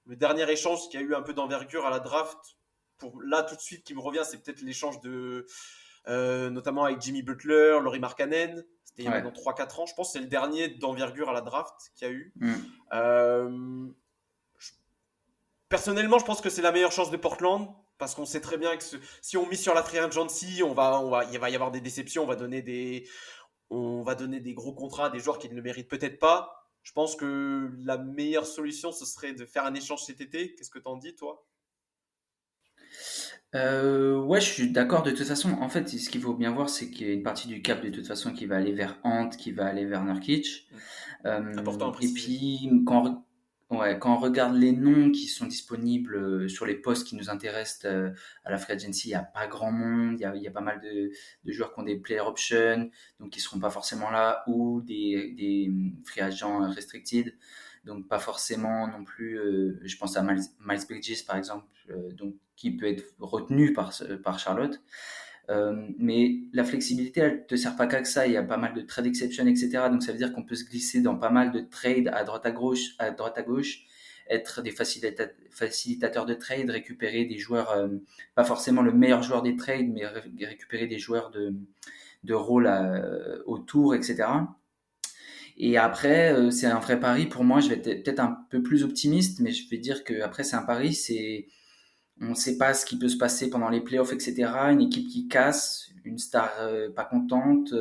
le dernier échange qui a eu un peu d'envergure à la draft, pour là tout de suite qui me revient, c'est peut-être l'échange notamment avec Jimmy Butler, Lauri Markkanen. C'était il y a maintenant 3-4 ans. Je pense que c'est le dernier d'envergure à la draft qu'il y a eu. Personnellement, je pense que c'est la meilleure chance de Portland parce qu'on sait très bien que si on mise sur la free agency, il va y avoir des déceptions. On va donner des gros contrats à des joueurs qui ne le méritent peut-être pas. Je pense que la meilleure solution, ce serait de faire un échange cet été. Qu'est-ce que t'en dis, toi? Ouais, je suis d'accord. De toute façon, en fait, ce qu'il faut bien voir, c'est qu'il y a une partie du cap de toute façon qui va aller vers Ant, qui va aller vers Nurkic. Important à Et préciser. puis, quand on regarde les noms qui sont disponibles sur les postes qui nous intéressent à la free agency, il n'y a pas grand monde. Il y a pas mal de joueurs qui ont des player options, donc qui ne seront pas forcément là, ou des free agents restricted, donc pas forcément non plus. Je pense à Miles Bridges, par exemple, donc qui peut être retenu par Charlotte. Mais la flexibilité, elle te sert pas qu'à ça. Il y a pas mal de trade exception, etc. Donc ça veut dire qu'on peut se glisser dans pas mal de trades à droite à gauche, être des facilitateurs de trade, récupérer des joueurs, pas forcément le meilleur joueur des trades, mais récupérer des joueurs de rôle autour, etc. Et après, c'est un vrai pari pour moi. Je vais peut-être un peu plus optimiste, mais je vais dire que après c'est un pari, on ne sait pas ce qui peut se passer pendant les playoffs, etc. Une équipe qui casse, une star pas contente,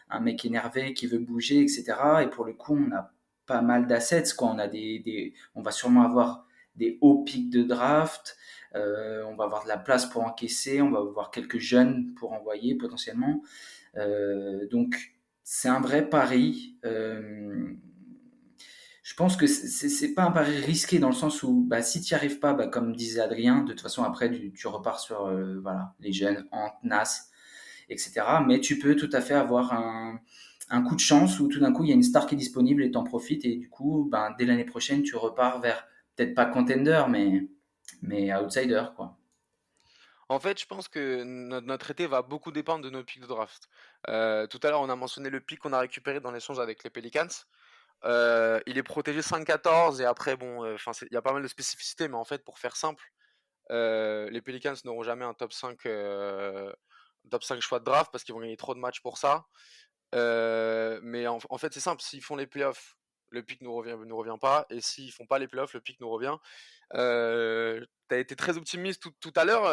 un mec énervé qui veut bouger, etc. Et pour le coup, on a pas mal d'assets, quoi. On va sûrement avoir des hauts pics de draft. On va avoir de la place pour encaisser. On va avoir quelques jeunes pour envoyer potentiellement. Donc, c'est un vrai pari. Je pense que c'est pas un pari risqué dans le sens où si tu n'y arrives pas, comme disait Adrien, de toute façon après tu repars sur les jeunes, Ant, Nas, etc. Mais tu peux tout à fait avoir un coup de chance où tout d'un coup il y a une star qui est disponible et t'en profites et du coup dès l'année prochaine tu repars vers peut-être pas contender, mais outsider, quoi. En fait, je pense que notre été va beaucoup dépendre de nos picks de draft. Tout à l'heure, on a mentionné le pick qu'on a récupéré dans l'échange avec les Pelicans. Il est protégé 5-14 et après, bon, il y a pas mal de spécificités, mais en fait, pour faire simple, les Pelicans n'auront jamais un top 5 choix de draft parce qu'ils vont gagner trop de matchs pour ça. Mais en fait, c'est simple, s'ils font les playoffs, le pick nous revient pas, et s'ils font pas les playoffs, le pick nous revient. T'as été très optimiste tout à l'heure.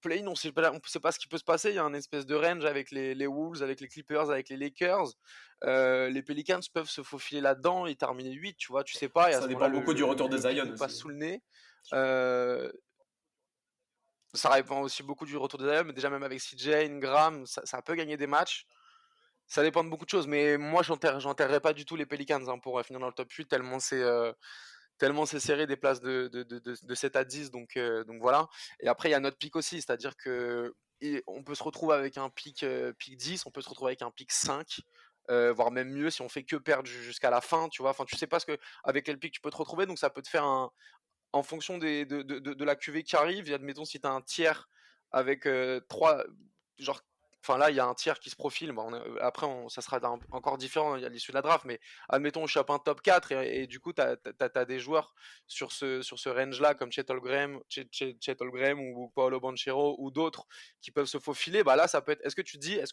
Play-in, on sait pas ce qui peut se passer. Il y a un espèce de range avec les Wolves, avec les Clippers, avec les Lakers. Les Pelicans peuvent se faufiler là-dedans et terminer 8, tu vois, tu sais pas. Et à Ça ce dépend moment-là, beaucoup du retour de le pick Zion nous passe aussi. sous le nez. Ça dépend aussi beaucoup du retour de Zion, mais déjà même avec CJ, Ingram, ça peut gagner des matchs. Ça dépend de beaucoup de choses, mais moi j'enterrerai pas du tout les Pelicans pour finir dans le top 8 tellement c'est serré des places de 7 à 10, donc voilà. Et après il y a notre pick aussi, c'est-à-dire que on peut se retrouver avec un pick 10, on peut se retrouver avec un pick 5, voire même mieux si on fait que perdre jusqu'à la fin, tu vois. Enfin, tu sais pas avec quel pick tu peux te retrouver, donc ça peut te faire en fonction de la QV qui arrive. Admettons si tu as un tiers avec 3, genre, enfin là il y a un tiers qui se profile, après ça sera encore différent à l'issue de la draft, mais admettons on chope un top 4 et du coup tu as des joueurs sur ce range là comme Chet Holmgren ou Paolo Banchero ou d'autres qui peuvent se faufiler. Bah là ça peut être, est-ce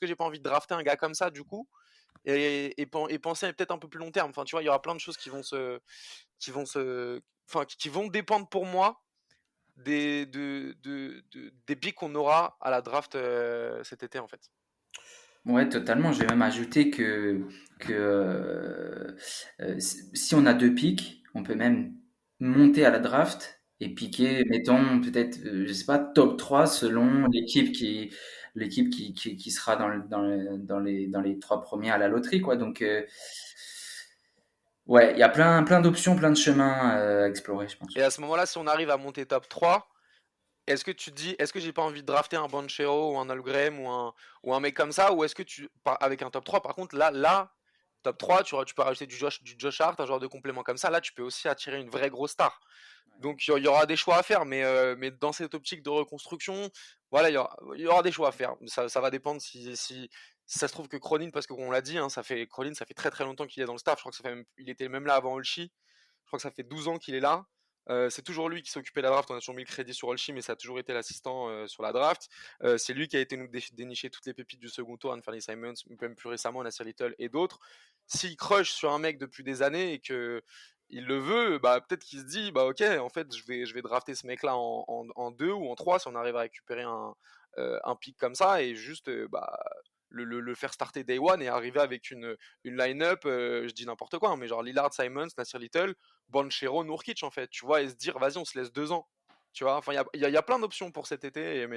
que j'ai pas envie de drafter un gars comme ça du coup et penser peut-être un peu plus long terme. Enfin tu vois, il y aura plein de choses qui vont qui vont dépendre pour moi des picks qu'on aura à la draft cet été en fait. Ouais, totalement. Je vais même ajouter que si on a 2 picks, on peut même monter à la draft et piquer, mettons peut-être, je sais pas, top 3 selon l'équipe qui sera dans les 3 premiers à la loterie, quoi. Donc, ouais, il y a plein d'options, plein de chemins à explorer, je pense. Et à ce moment-là, si on arrive à monter top 3, est-ce que tu te dis, est-ce que j'ai pas envie de drafter un Banchero ou un Holmgren ou un mec comme ça, ou est-ce que avec un top 3, par contre, là, top 3, tu peux rajouter du Josh Hart, un joueur de complément comme ça, là, tu peux aussi attirer une vraie grosse star. Donc, il y aura des choix à faire, mais dans cette optique de reconstruction, voilà, il y aura des choix à faire. Ça va dépendre si ça se trouve que Cronin, parce qu'on l'a dit, hein, Cronin, ça fait très très longtemps qu'il est dans le staff, je crois que il était même là avant Olshi, je crois que ça fait 12 ans qu'il est là. C'est toujours lui qui s'occupait de la draft. On a toujours mis le crédit sur Olshi, mais ça a toujours été l'assistant sur la draft. C'est lui qui a été nous dénicher toutes les pépites du second tour, Anthony Simons, même plus récemment Nasir Little et d'autres. S'il crush sur un mec depuis des années et que il le veut, bah peut-être qu'il se dit bah ok, en fait je vais drafter ce mec là en 2 ou en 3 si on arrive à récupérer un pick comme ça et juste le faire starter day one et arriver avec une line-up, je dis n'importe quoi, hein, mais genre Lillard, Simons, Nasir Little, Banchero, Nurkic en fait, tu vois, et se dire vas-y on se laisse 2 ans, tu vois. Enfin il y a plein d'options pour cet été,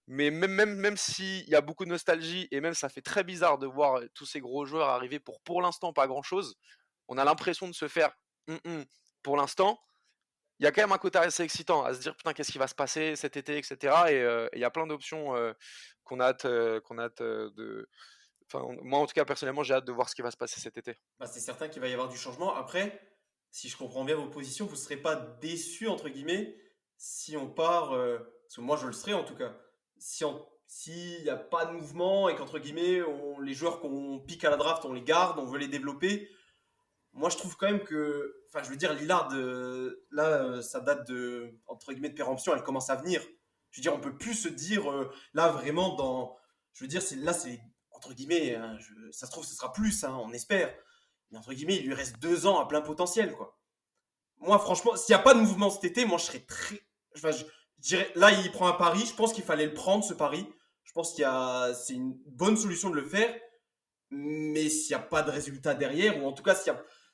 mais même s'il y a beaucoup de nostalgie et même ça fait très bizarre de voir tous ces gros joueurs arriver pour l'instant pas grand chose, on a l'impression de se faire pour l'instant. Il y a quand même un côté assez excitant à se dire putain qu'est-ce qui va se passer cet été, etc. Et il y a plein d'options qu'on a hâte de. Enfin, moi en tout cas personnellement j'ai hâte de voir ce qui va se passer cet été. Bah, c'est certain qu'il va y avoir du changement. Après, si je comprends bien vos positions, vous ne serez pas déçus, entre guillemets, si on part, parce que moi je le serais en tout cas, s'il n'y a pas de mouvement et qu'entre guillemets, les joueurs qu'on pique à la draft, on les garde, on veut les développer. Moi je trouve quand même que, enfin je veux dire, Lillard, là, sa date de, entre guillemets, de péremption, elle commence à venir. Je veux dire, on peut plus se dire, là vraiment, je veux dire, c'est entre guillemets, hein, ça se trouve, ce sera plus, hein, on espère. Mais entre guillemets, il lui reste 2 ans à plein potentiel, quoi. Moi, franchement, s'il n'y a pas de mouvement cet été, moi, je serais très. Enfin, je dirais, là, il prend un pari. Je pense qu'il fallait le prendre, ce pari. Je pense c'est une bonne solution de le faire. Mais s'il n'y a pas de résultat derrière, ou en tout cas,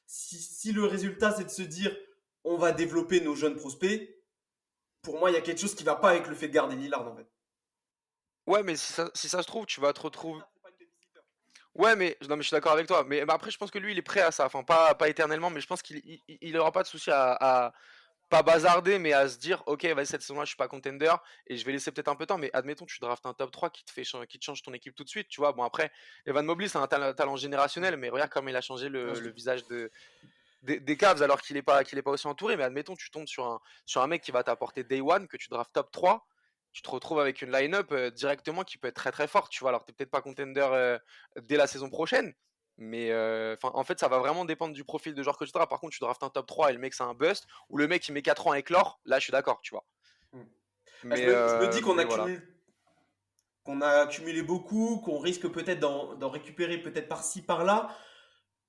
si le résultat, c'est de se dire, on va développer nos jeunes prospects, pour moi, il y a quelque chose qui ne va pas avec le fait de garder Lillard, en fait. Ouais, mais si ça se trouve, tu vas te retrouver. Ouais, non, mais je suis d'accord avec toi. Mais après, je pense que lui, il est prêt à ça. Enfin, pas éternellement, mais je pense qu'il aura pas de souci à pas bazarder, mais à se dire, ok, vas-y, cette saison-là, je suis pas contender et je vais laisser peut-être un peu de temps. Mais admettons, tu draftes un top 3 qui te change ton équipe tout de suite. Tu vois, bon, après, Evan Mobley, c'est un talent générationnel, mais regarde comme il a changé Ouais, le visage des Cavs alors qu'il est pas aussi entouré, mais admettons tu tombes sur un mec qui va t'apporter Day One, que tu drafts top 3, tu te retrouves avec une line-up directement qui peut être très très forte, tu vois. Alors t'es peut-être pas contender dès la saison prochaine, mais en fait ça va vraiment dépendre du profil de joueur que tu drafts. Par contre, tu draftes un top 3 et le mec c'est un bust, ou le mec il met 4 ans à éclore, là je suis d'accord, tu vois. Je me dis qu'on a accumulé beaucoup, qu'on risque peut-être d'en récupérer peut-être par-ci, par-là.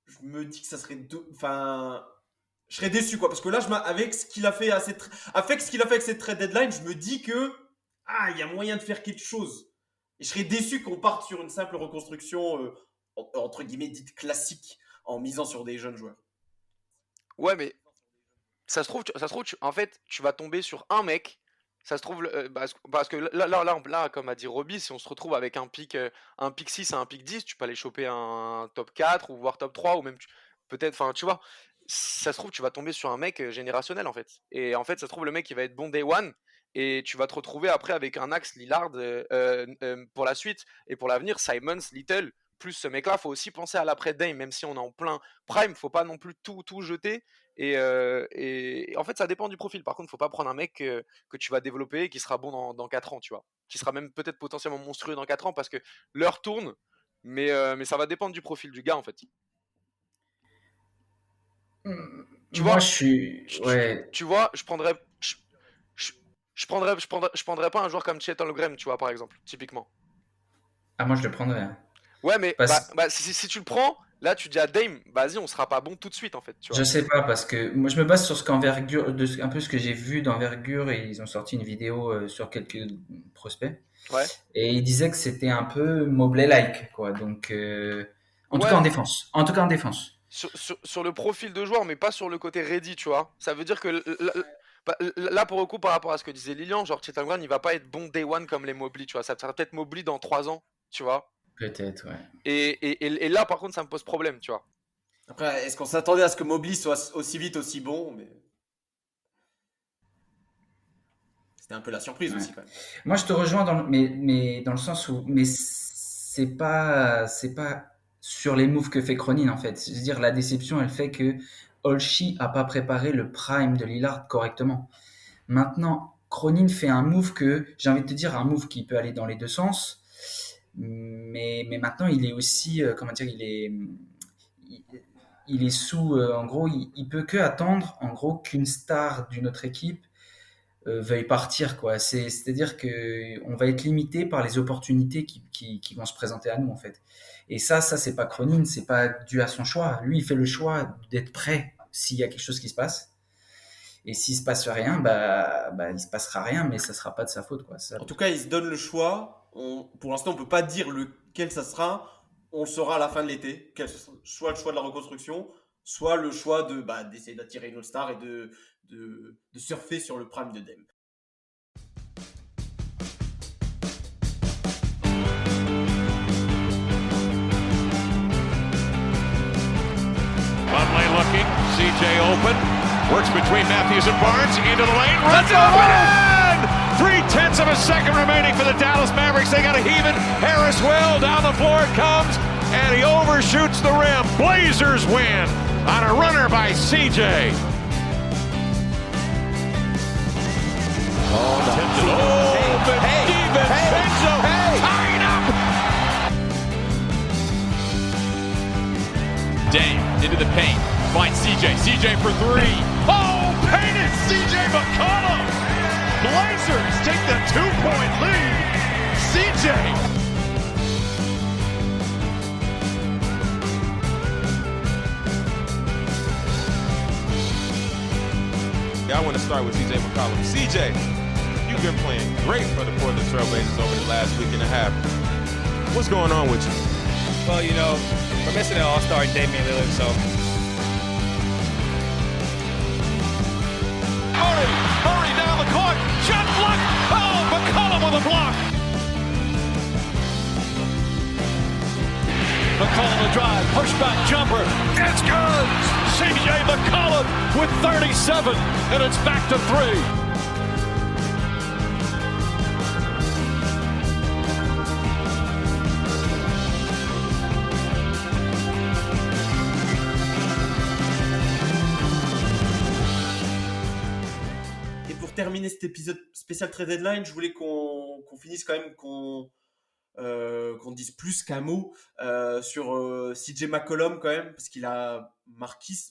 Je me dis que ça serait... je serais déçu, quoi. Parce que là, avec ce qu'il a fait avec cette trade deadline, je me dis que il y a moyen de faire quelque chose. Et je serais déçu qu'on parte sur une simple reconstruction, entre guillemets, dite classique, en misant sur des jeunes joueurs. Ouais, mais ça se trouve, en fait, tu vas tomber sur un mec. Ça se trouve, parce que là, comme a dit Roby, si on se retrouve avec un pick 6 et un pick 10, tu peux aller choper un top 4 ou voire top 3, ou même peut-être, enfin, tu vois, ça se trouve, tu vas tomber sur un mec générationnel, en fait. Et en fait, ça se trouve, le mec, il va être bon day one, et tu vas te retrouver après avec un axe Lillard pour la suite, et pour l'avenir, Simons, Little, plus ce mec-là, faut aussi penser à l'après-Dame, même si on est en plein prime, faut pas non plus tout jeter. Et en fait, ça dépend du profil. Par contre, faut pas prendre un mec que tu vas développer et qui sera bon dans 4 ans, tu vois. Qui sera même peut-être potentiellement monstrueux dans 4 ans parce que l'heure tourne, mais ça va dépendre du profil du gars, en fait. Tu vois, je prendrais pas un joueur comme Chet Holmgren, tu vois, par exemple, typiquement. Ah, moi, je le prendrais. Ouais, mais si tu le prends, là, tu dis à Dame, vas-y, on sera pas bon tout de suite, en fait. Tu vois. Je sais pas, parce que moi, je me base sur un peu ce que j'ai vu d'envergure, et ils ont sorti une vidéo sur quelques prospects. Ouais. Et ils disaient que c'était un peu Mobley-like, quoi. Donc, en tout cas en défense. Sur le profil de joueur, mais pas sur le côté ready, tu vois. Ça veut dire que là, pour le coup, par rapport à ce que disait Lilian, genre Chet Holmgren, il va pas être bon day one comme les Mobley, tu vois. Ça sera peut-être Mobley dans 3 ans, tu vois. Peut-être, ouais. Et là, par contre, ça me pose problème, tu vois. Après, est-ce qu'on s'attendait à ce que Mobley soit aussi vite, aussi bon, mais... C'était un peu la surprise aussi, quand même. Moi, je te rejoins mais dans le sens où... Mais c'est pas sur les moves que fait Cronin, en fait. C'est-à-dire, la déception, elle fait que Olshi a pas préparé le prime de Lillard correctement. Maintenant, Cronin fait un move j'ai envie de te dire, un move qui peut aller dans les deux sens. Mais maintenant, il est aussi, il est sous, en gros, il peut que attendre, en gros, qu'une star d'une autre équipe veuille partir, quoi. C'est-à-dire que on va être limité par les opportunités qui vont se présenter à nous, en fait. Et ça, c'est pas Cronin, c'est pas dû à son choix. Lui, il fait le choix d'être prêt s'il y a quelque chose qui se passe. Et s'il se passe rien, il se passera rien, mais ça sera pas de sa faute, quoi. En tout cas, il se donne le choix. Pour l'instant, on peut pas dire lequel ça sera. On le saura à la fin de l'été. Soit le choix de la reconstruction, soit le choix d'essayer d'attirer une All-Star et de surfer sur le prime de Dame. Plumlee looking, CJ open, works between Matthews and Barnes, into the lane, runs open! 0.3 of a second remaining for the Dallas Mavericks. They got a heaving. Harris will, down the floor it comes, and he overshoots the rim. Blazers win on a runner by CJ. DiVincenzo tying up. Dame into the paint, finds CJ for 3. Oh, painted CJ McCollum. Blazers take the 2-point lead. CJ. I want to start with CJ McCollum. CJ, you've been playing great for the Portland Trailblazers over the last week and a half. What's going on with you? Well, we're missing an all-star in Damian Lillard, so. Murray down the court. Shot block. Oh, McCollum with a block. McCollum the drive. Pushback jumper. It's good. CJ McCollum with 37, and it's back to 3. terminer cet épisode spécial trade deadline, je voulais qu'on finisse quand même, qu'on dise plus qu'un mot sur CJ McCollum quand même, parce qu'il a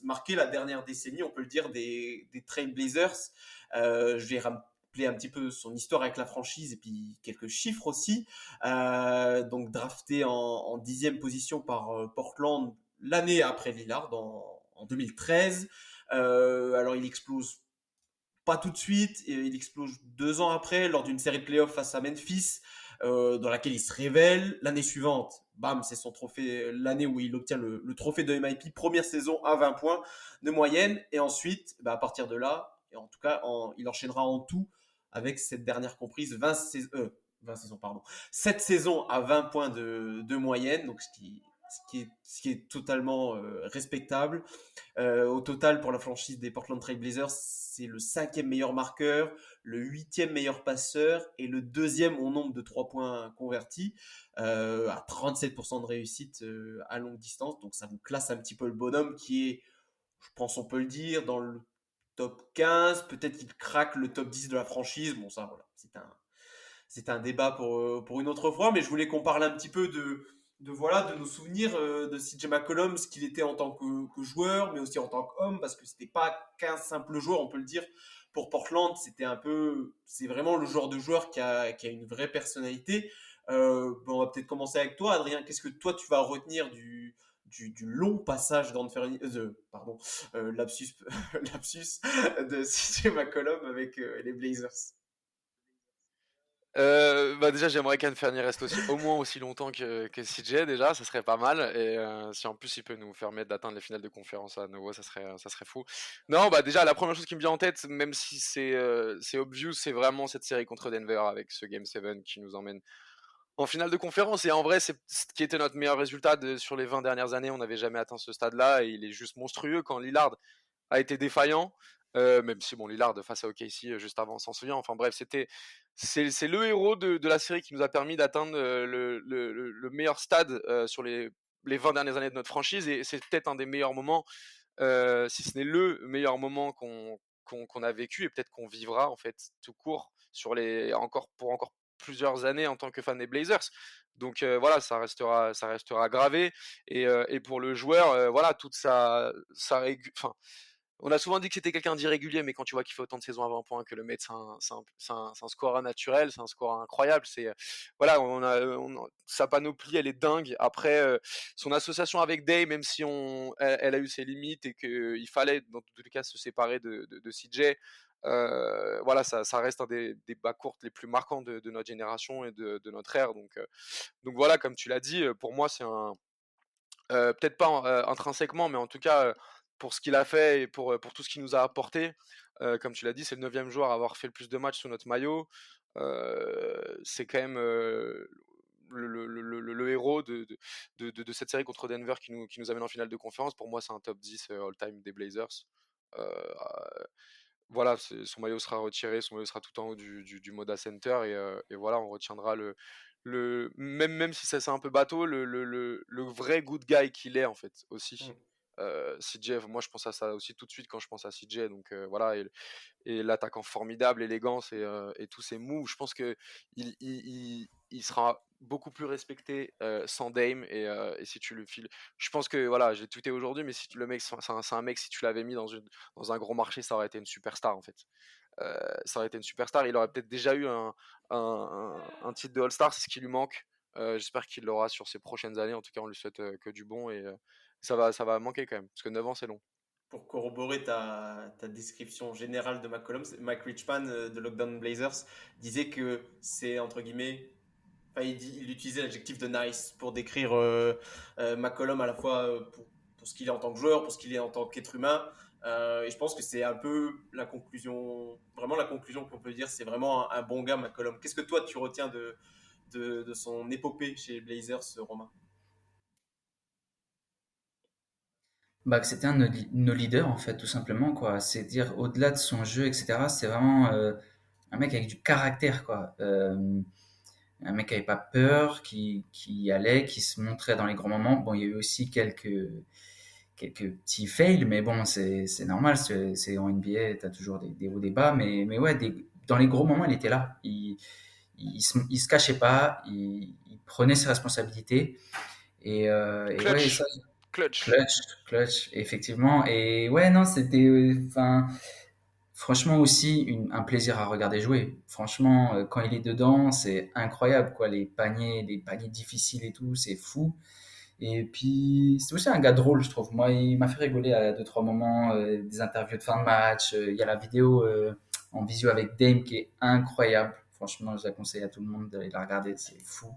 marqué la dernière décennie, on peut le dire, des Trailblazers. Je vais rappeler un petit peu son histoire avec la franchise et puis quelques chiffres aussi. Donc drafté en 10e position par Portland l'année après Lillard en 2013. Alors il explose pas tout de suite, il explose 2 ans après lors d'une série de playoffs face à Memphis, dans laquelle il se révèle. L'année suivante, bam, c'est son trophée, l'année où il obtient le trophée de MIP, première saison à 20 points de moyenne, et ensuite, à partir de là, et en tout cas, il enchaînera en tout avec cette dernière comprise 7 saisons à 20 points de moyenne, donc ce qui est totalement respectable. Au total, pour la franchise des Portland Trail Blazers, c'est le 5e meilleur marqueur, le 8e meilleur passeur et le 2e au nombre de 3 points convertis, à 37% de réussite à longue distance. Donc ça vous classe un petit peu le bonhomme qui est, je pense on peut le dire, dans le top 15. Peut-être qu'il craque le top 10 de la franchise. Bon, ça, voilà, c'est un débat pour une autre fois, mais je voulais qu'on parle un petit peu de nos souvenirs de CJ McCollum, ce qu'il était en tant que joueur, mais aussi en tant qu'homme, parce que c'était pas qu'un simple joueur, on peut le dire. Pour Portland, c'est vraiment le genre de joueur qui a une vraie personnalité. On va peut-être commencer avec toi, Adrien. Qu'est-ce que toi tu vas retenir du long passage d'Anthony, lapsus de CJ McCollum avec les Blazers? Déjà j'aimerais qu'Anthony reste au moins aussi longtemps que CJ, déjà ça serait pas mal, et si en plus il peut nous permettre d'atteindre les finales de conférence à nouveau, ça serait fou. Non, déjà la première chose qui me vient en tête, même si c'est obvious, c'est vraiment cette série contre Denver avec ce Game 7 qui nous emmène en finale de conférence. Et en vrai, c'est ce qui était notre meilleur résultat sur les 20 dernières années. On n'avait jamais atteint ce stade-là, et il est juste monstrueux quand Lillard a été défaillant. Même si Lillard face à OKC juste avant, on s'en souvient. Enfin bref, c'est le héros de la série qui nous a permis d'atteindre le meilleur stade sur les 20 dernières années de notre franchise, et c'est peut-être un des meilleurs moments, si ce n'est le meilleur moment qu'on a vécu, et peut-être qu'on vivra en fait tout court pour encore plusieurs années en tant que fan des Blazers. Donc voilà, ça restera gravé, et pour le joueur, voilà, toute on a souvent dit que c'était quelqu'un d'irrégulier, mais quand tu vois qu'il fait autant de saisons à 20 points, que le mec c'est un score naturel, c'est un score incroyable. Voilà, sa panoplie elle est dingue. Après, son association avec Day, même si elle a eu ses limites et qu'il fallait dans tous les cas se séparer de CJ, voilà, ça reste un des bas courtes les plus marquants de notre génération et de notre ère. Donc voilà, comme tu l'as dit, pour moi c'est peut-être pas intrinsèquement, mais en tout cas pour ce qu'il a fait et pour tout ce qu'il nous a apporté. Comme tu l'as dit, c'est le 9e joueur à avoir fait le plus de matchs sous notre maillot. C'est quand même le héros de cette série contre Denver qui nous amène en finale de conférence. Pour moi, c'est un top 10 all-time des Blazers. Voilà, son maillot sera retiré, son maillot sera tout en haut du Moda Center, et voilà, on retiendra même si ça c'est un peu bateau, le vrai good guy qu'il est en fait aussi. CJ, moi je pense à ça aussi tout de suite quand je pense à CJ, donc voilà, et l'attaquant formidable, élégance, et tous ses moves, je pense que il sera beaucoup plus respecté sans Dame, et si tu le files, je pense que voilà, j'ai tweeté aujourd'hui, mais si le mec c'est un mec, si tu l'avais mis dans un gros marché, ça aurait été une superstar en fait. Ça aurait été une superstar, il aurait peut-être déjà eu un titre de All-Star, c'est ce qui lui manque. J'espère qu'il l'aura sur ses prochaines années, en tout cas on lui souhaite que du bon, et ça va manquer quand même, parce que 9 ans c'est long. Pour corroborer ta description générale de McCollum, Mike Richman de Lockdown Blazers disait que c'est entre guillemets, il utilisait l'adjectif de nice pour décrire McCollum, à la fois pour ce qu'il est en tant que joueur, pour ce qu'il est en tant qu'être humain. Et je pense que c'est un peu la conclusion qu'on peut dire, c'est vraiment un bon gars, McCollum. Qu'est-ce que toi tu retiens de son épopée chez les Blazers, Romain? Que c'était un de nos leaders en fait, tout simplement, quoi. C'est dire, au-delà de son jeu, etc., c'est vraiment un mec avec du caractère, quoi. Un mec qui avait pas peur, qui allait, qui se montrait dans les grands moments. Bon, il y a eu aussi quelques petits fails, mais bon, c'est normal, c'est en NBA, tu as toujours des hauts, des bas, mais ouais, dans les gros moments, il était là. Il se cachait pas, il prenait ses responsabilités. Et ouais, ça, Clutch. clutch, effectivement. Et ouais, non, c'était, enfin, franchement aussi un plaisir à regarder jouer. Franchement, quand il est dedans, c'est incroyable, quoi. Les paniers difficiles et tout, c'est fou. Et puis, c'est aussi un gars drôle, je trouve. Moi, il m'a fait rigoler à 2-3 moments, des interviews de fin de match. Il y a la vidéo en visio avec Dame qui est incroyable. Franchement, je la conseille à tout le monde d'aller la regarder, c'est fou.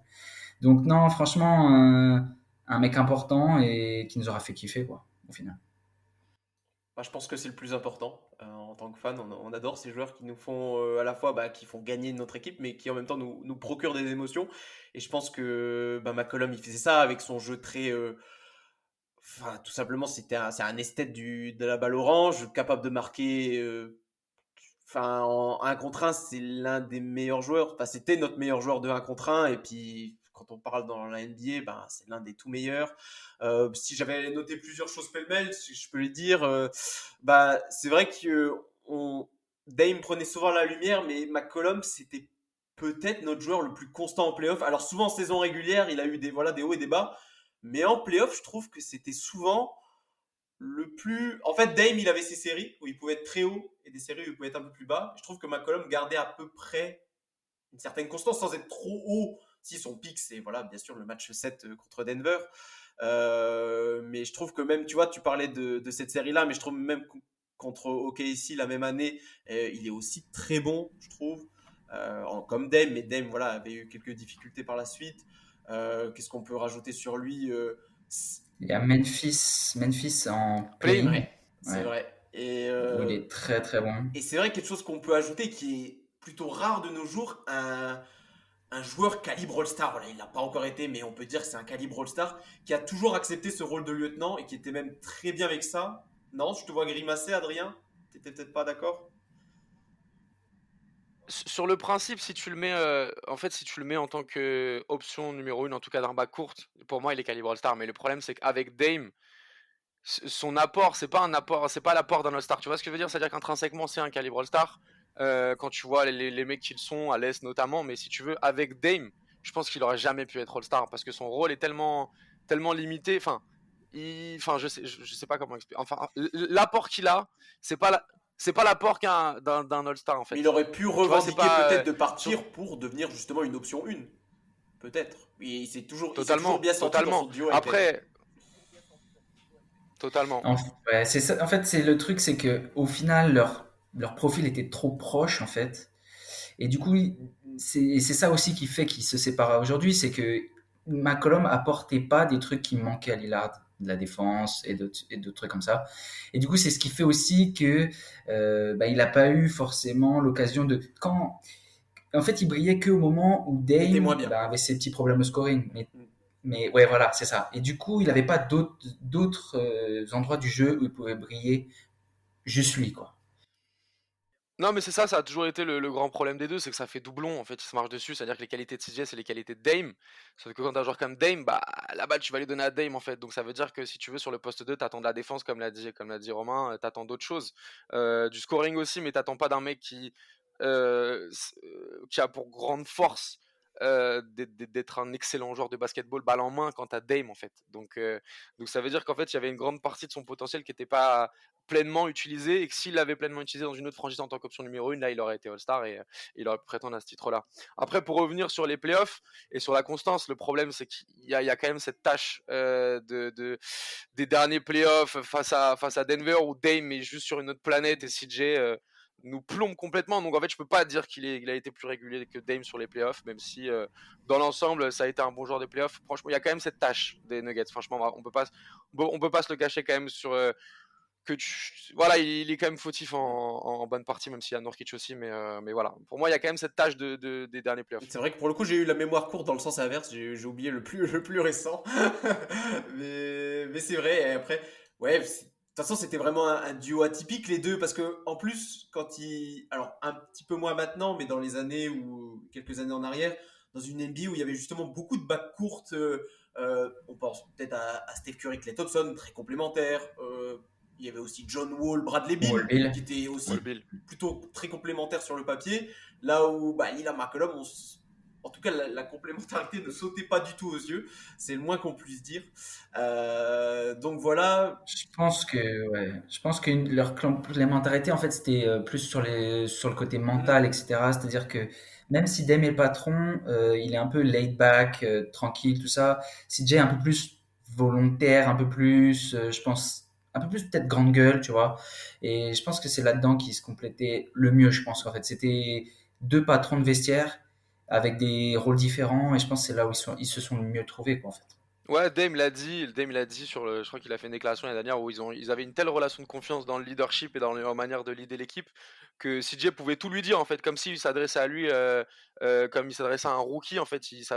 Donc non, franchement, un mec important et qui nous aura fait kiffer, quoi, au final. Bah, je pense que c'est le plus important en tant que fan. On adore ces joueurs qui nous font à la fois qui font gagner notre équipe, mais qui en même temps nous procurent des émotions. Et je pense que McCollum, il faisait ça avec son jeu très. Enfin, tout simplement, c'est un esthète de la balle orange, capable de marquer. Enfin, en 1 contre 1, c'est l'un des meilleurs joueurs. Enfin, c'était notre meilleur joueur de 1 contre 1. Et puis, quand on parle dans la NBA, c'est l'un des tout meilleurs. Si j'avais noté plusieurs choses pêle-mêle, si je peux les dire, c'est vrai que Dame prenait souvent la lumière, mais McCollum, c'était peut-être notre joueur le plus constant en playoff. Alors, souvent en saison régulière, il a eu des hauts et des bas. Mais en playoff, je trouve que c'était souvent le plus. En fait, Dame, il avait ses séries où il pouvait être très haut et des séries où il pouvait être un peu plus bas. Je trouve que McCollum gardait à peu près une certaine constance sans être trop haut. Si son pic, c'est bien sûr le match 7 contre Denver. Mais je trouve que même, tu vois, tu parlais de cette série-là, mais je trouve même contre OKC la même année, il est aussi très bon, je trouve. Comme Dame, mais Dame avait eu quelques difficultés par la suite. Qu'est-ce qu'on peut rajouter sur lui Il y a Memphis en play-in. Ouais, c'est vrai. Et, où il est très très bon. Et c'est vrai quelque chose qu'on peut ajouter qui est plutôt rare de nos jours, un joueur calibre All-Star. Voilà, il l'a pas encore été, mais on peut dire que c'est un calibre All-Star qui a toujours accepté ce rôle de lieutenant et qui était même très bien avec ça. Non, je te vois grimacer, Adrien. T'étais peut-être pas d'accord? Sur le principe, si tu le mets, si tu le mets en tant que option numéro 1, en tout cas d'un bac courte, pour moi, il est calibre All-Star. Mais le problème, c'est qu'avec Dame, son apport, c'est pas l'apport d'un All-Star. Tu vois ce que je veux dire? C'est-à-dire qu'intrinsèquement, c'est un calibre All-Star. Quand tu vois les mecs qu'ils sont, à l'Est notamment, mais si tu veux, avec Dame, je pense qu'il aurait jamais pu être All-Star parce que son rôle est tellement limité. Je sais pas comment expliquer. Enfin, l'apport qu'il a, c'est pas l'apport d'un All-Star en fait. Mais il aurait pu revendiquer peut-être de partir pour devenir justement une option 1. Peut-être. Il s'est toujours bien senti dans son duo. Après, totalement. C'est ça. En fait, c'est le truc, c'est que au final, leur profil était trop proche en fait. Et du coup, c'est ça aussi qui fait qu'ils se séparent aujourd'hui, c'est que McCollum apportait pas des trucs qui manquaient à Lillard, de la défense et d'autres trucs comme ça. Et du coup, c'est ce qui fait aussi que il n'a pas eu forcément l'occasion de en fait, il brillait qu'au moment où Dame avait ses petits problèmes de scoring. Mais ouais, voilà, c'est ça. Et du coup, il n'avait pas d'autres endroits du jeu où il pouvait briller, juste lui, quoi. Non, mais c'est ça a toujours été le grand problème des deux, c'est que ça fait doublon, en fait, ils se marchent dessus, c'est-à-dire que les qualités de CJ, c'est les qualités de Dame, sauf que quand t'as un joueur comme Dame, la balle, tu vas lui donner à Dame, en fait, donc ça veut dire que si tu veux, sur le poste 2, t'attends de la défense, comme l'a dit Romain, t'attends d'autres choses, du scoring aussi, mais t'attends pas d'un mec qui a pour grande force d'être un excellent joueur de basketball balle en main quand t'as Dame, en fait, donc ça veut dire qu'en fait, il y avait une grande partie de son potentiel qui n'était pas pleinement utilisé et que s'il l'avait pleinement utilisé dans une autre franchise en tant qu'option numéro 1, là il aurait été All-Star et il aurait pu prétendre à ce titre-là. Après, pour revenir sur les playoffs et sur la constance, le problème c'est qu'il y a quand même cette tâche des derniers playoffs face à Denver où Dame est juste sur une autre planète et CJ nous plombe complètement. Donc en fait, je peux pas dire qu'il a été plus régulier que Dame sur les playoffs, même si dans l'ensemble, ça a été un bon joueur des playoffs. Franchement, il y a quand même cette tâche des Nuggets. Franchement, on peut pas se le cacher quand même sur il est quand même fautif en bonne partie, même s'il y a Nurkic aussi, mais voilà. Pour moi, il y a quand même cette tâche des derniers playoffs. C'est vrai que pour le coup, j'ai eu la mémoire courte dans le sens inverse. J'ai oublié le plus récent, mais c'est vrai. Et après, ouais. De toute façon, c'était vraiment un duo atypique les deux parce que en plus, alors un petit peu moins maintenant, mais dans les années ou quelques années en arrière, dans une NBA où il y avait justement beaucoup de bacs courtes On pense peut-être à Steph Curry, Klay Thompson, très complémentaires. Il y avait aussi John Wall, Bradley Beal, qui étaient aussi plutôt très complémentaires sur le papier. Là où Lillard, McCollum, en tout cas, la complémentarité ne sautait pas du tout aux yeux. C'est le moins qu'on puisse dire. Donc voilà. Je pense que leur complémentarité, en fait, c'était plus sur le côté mental, etc. C'est-à-dire que même si Dame est le patron, il est un peu laid back, tranquille, tout ça. CJ est un peu plus volontaire, un peu plus, je pense, un peu plus peut-être grande gueule, tu vois. Et je pense que c'est là-dedans qu'ils se complétaient le mieux, je pense, en fait. C'était deux patrons de vestiaire avec des rôles différents, et je pense que c'est là où ils se sont le mieux trouvés, quoi, en fait. Ouais, Dame l'a dit je crois qu'il a fait une déclaration l'année dernière où ils avaient une telle relation de confiance dans le leadership et dans leur manière de leader l'équipe que CJ pouvait tout lui dire en fait, comme s'il s'adressait à lui, comme il s'adressait à un rookie en fait, il y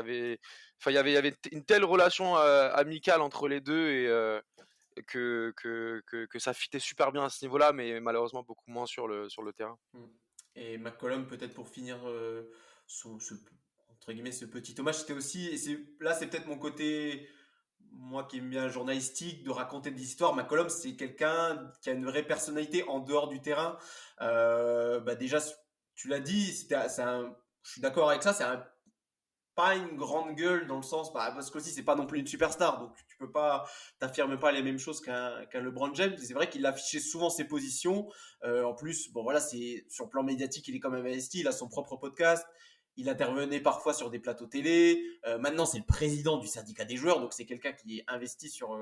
avait une telle relation amicale entre les deux et que ça fitait super bien à ce niveau-là, mais malheureusement beaucoup moins sur le terrain. Et McCollum, peut-être pour finir entre guillemets, ce petit hommage, c'était aussi, et c'est peut-être mon côté, moi qui aime bien journalistique, de raconter des histoires. McCollum, c'est quelqu'un qui a une vraie personnalité en dehors du terrain. Déjà, tu l'as dit, je suis d'accord avec ça, pas une grande gueule dans le sens, parce qu'aussi c'est pas non plus une superstar, donc t'affirmes pas les mêmes choses qu'un LeBron James. C'est vrai qu'il affichait souvent ses positions. En plus, c'est sur le plan médiatique, il est quand même investi, il a son propre podcast. Il intervenait parfois sur des plateaux télé. Maintenant, c'est le président du syndicat des joueurs, donc c'est quelqu'un qui est investi sur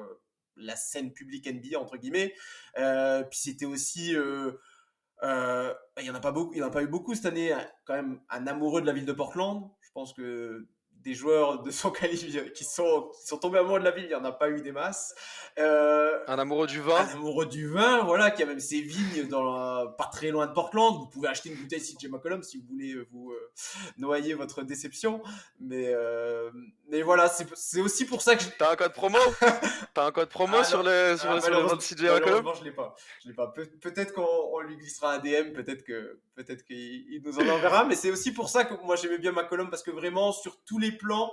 la scène publique NBA entre guillemets. Puis c'était aussi il y en a pas eu beaucoup cette année, quand même, un amoureux de la ville de Portland. Je pense que des joueurs de son calibre qui sont tombés amoureux de la ville, il n'y en a pas eu des masses. Un amoureux du vin. Un amoureux du vin, voilà, qui a même ses vignes pas très loin de Portland. Vous pouvez acheter une bouteille CJ McCollum si vous voulez vous noyer votre déception. Mais voilà, c'est aussi pour ça que T'as un code promo T'as un code promo sur le vin de CJ McCollum? Malheureusement, je l'ai pas. Peut-être qu'on lui glissera un DM, peut-être qu'il nous en enverra, mais c'est aussi pour ça que moi j'aimais bien McCollum, parce que vraiment sur tous les plans,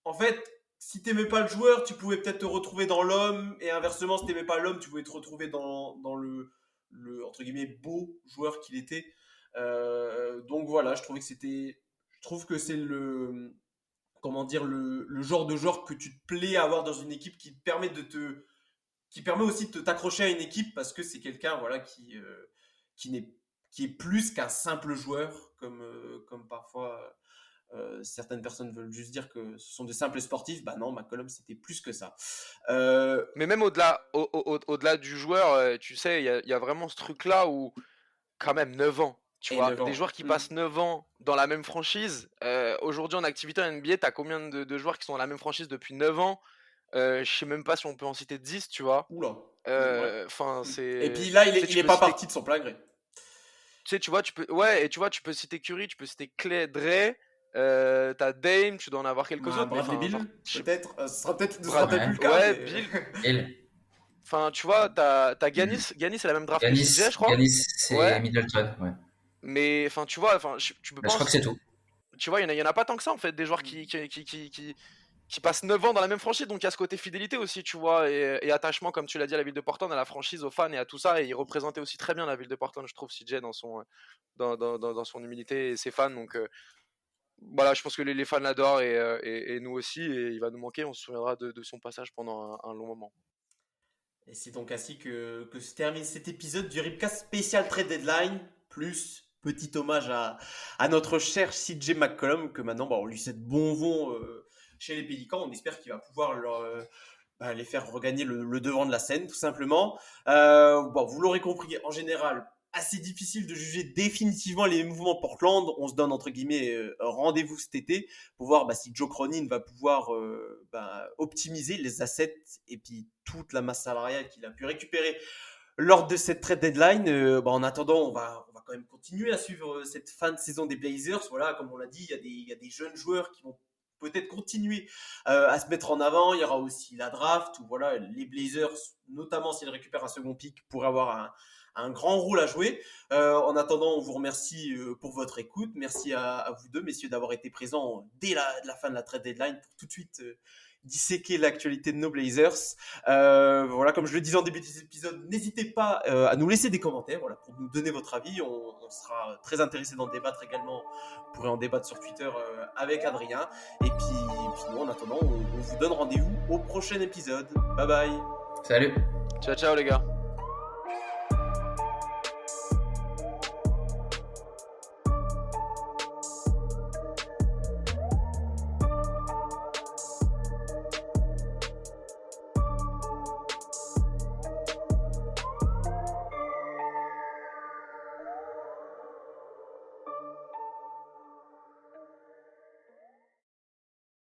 en fait, si t'aimais pas le joueur, tu pouvais peut-être te retrouver dans l'homme, et inversement, si t'aimais pas l'homme, tu pouvais te retrouver dans le entre guillemets beau joueur qu'il était. Donc voilà, je trouve que c'est le genre de joueur que tu te plais à avoir dans une équipe, qui permet aussi de t'accrocher à une équipe, parce que c'est quelqu'un, voilà, qui est plus qu'un simple joueur, comme parfois certaines personnes veulent juste dire que ce sont de simples sportifs. Non, McCollum, c'était plus que ça. Mais même au-delà du joueur, tu sais, il y a vraiment ce truc-là où, quand même, 9 ans. Tu vois, des joueurs qui passent 9 ans dans la même franchise. Aujourd'hui, en activité en NBA, t'as combien de joueurs qui sont dans la même franchise depuis 9 ans? Je sais même pas si on peut en citer 10, tu vois. Oula. C'est... Et puis là, il est pas parti de son plein gré. Tu vois, tu peux citer Curry, tu peux citer Clay, Dre. T'as Dame, tu dois en avoir quelques autres. Bradley Beal, peut-être. Ce sera peut-être plus le cas. Ouais, mais... Bill. Enfin, tu vois, t'as Giannis. Giannis, c'est la même draft que CJ, je crois. Giannis, c'est Middleton, ouais. Mais, enfin, tu vois, tu peux pas. Je crois que c'est tout. Tu vois, il y en a pas tant que ça, en fait, des joueurs qui passent 9 ans dans la même franchise, donc il y a ce côté fidélité aussi, tu vois, et attachement, comme tu l'as dit, à la ville de Portland, à la franchise, aux fans et à tout ça, et il représentait aussi très bien la ville de Portland, je trouve, CJ, dans son humilité et ses fans, donc voilà, je pense que les fans l'adorent, et nous aussi, et il va nous manquer, on se souviendra de son passage pendant un long moment. Et c'est donc ainsi que se termine cet épisode du Ripcast spécial trade deadline, plus petit hommage à notre cher CJ McCollum, que maintenant on lui souhaite bon vent chez les Pélicans. On espère qu'il va pouvoir les faire regagner le devant de la scène, tout simplement. Vous l'aurez compris, en général, assez difficile de juger définitivement les mouvements Portland. On se donne entre guillemets rendez-vous cet été pour voir si Joe Cronin va pouvoir optimiser les assets et puis toute la masse salariale qu'il a pu récupérer lors de cette trade deadline. En attendant, on va quand même continuer à suivre cette fin de saison des Blazers. Voilà, comme on l'a dit, il y a des jeunes joueurs qui vont peut-être continuer à se mettre en avant. Il y aura aussi la draft où voilà, les Blazers, notamment s'ils récupèrent un second pick, pourraient avoir un grand rôle à jouer. En attendant, on vous remercie pour votre écoute. Merci à vous deux, messieurs, d'avoir été présents dès la fin de la trade deadline pour tout de suite disséquer l'actualité de nos Blazers. Voilà, comme je le disais en début d'épisode, n'hésitez pas à nous laisser des commentaires, voilà, pour nous donner votre avis. On sera très intéressé d'en débattre également. Vous pourrez en débattre sur Twitter avec Adrien. Et puis nous, en attendant, on vous donne rendez-vous au prochain épisode. Bye bye. Salut. Ciao, ciao les gars.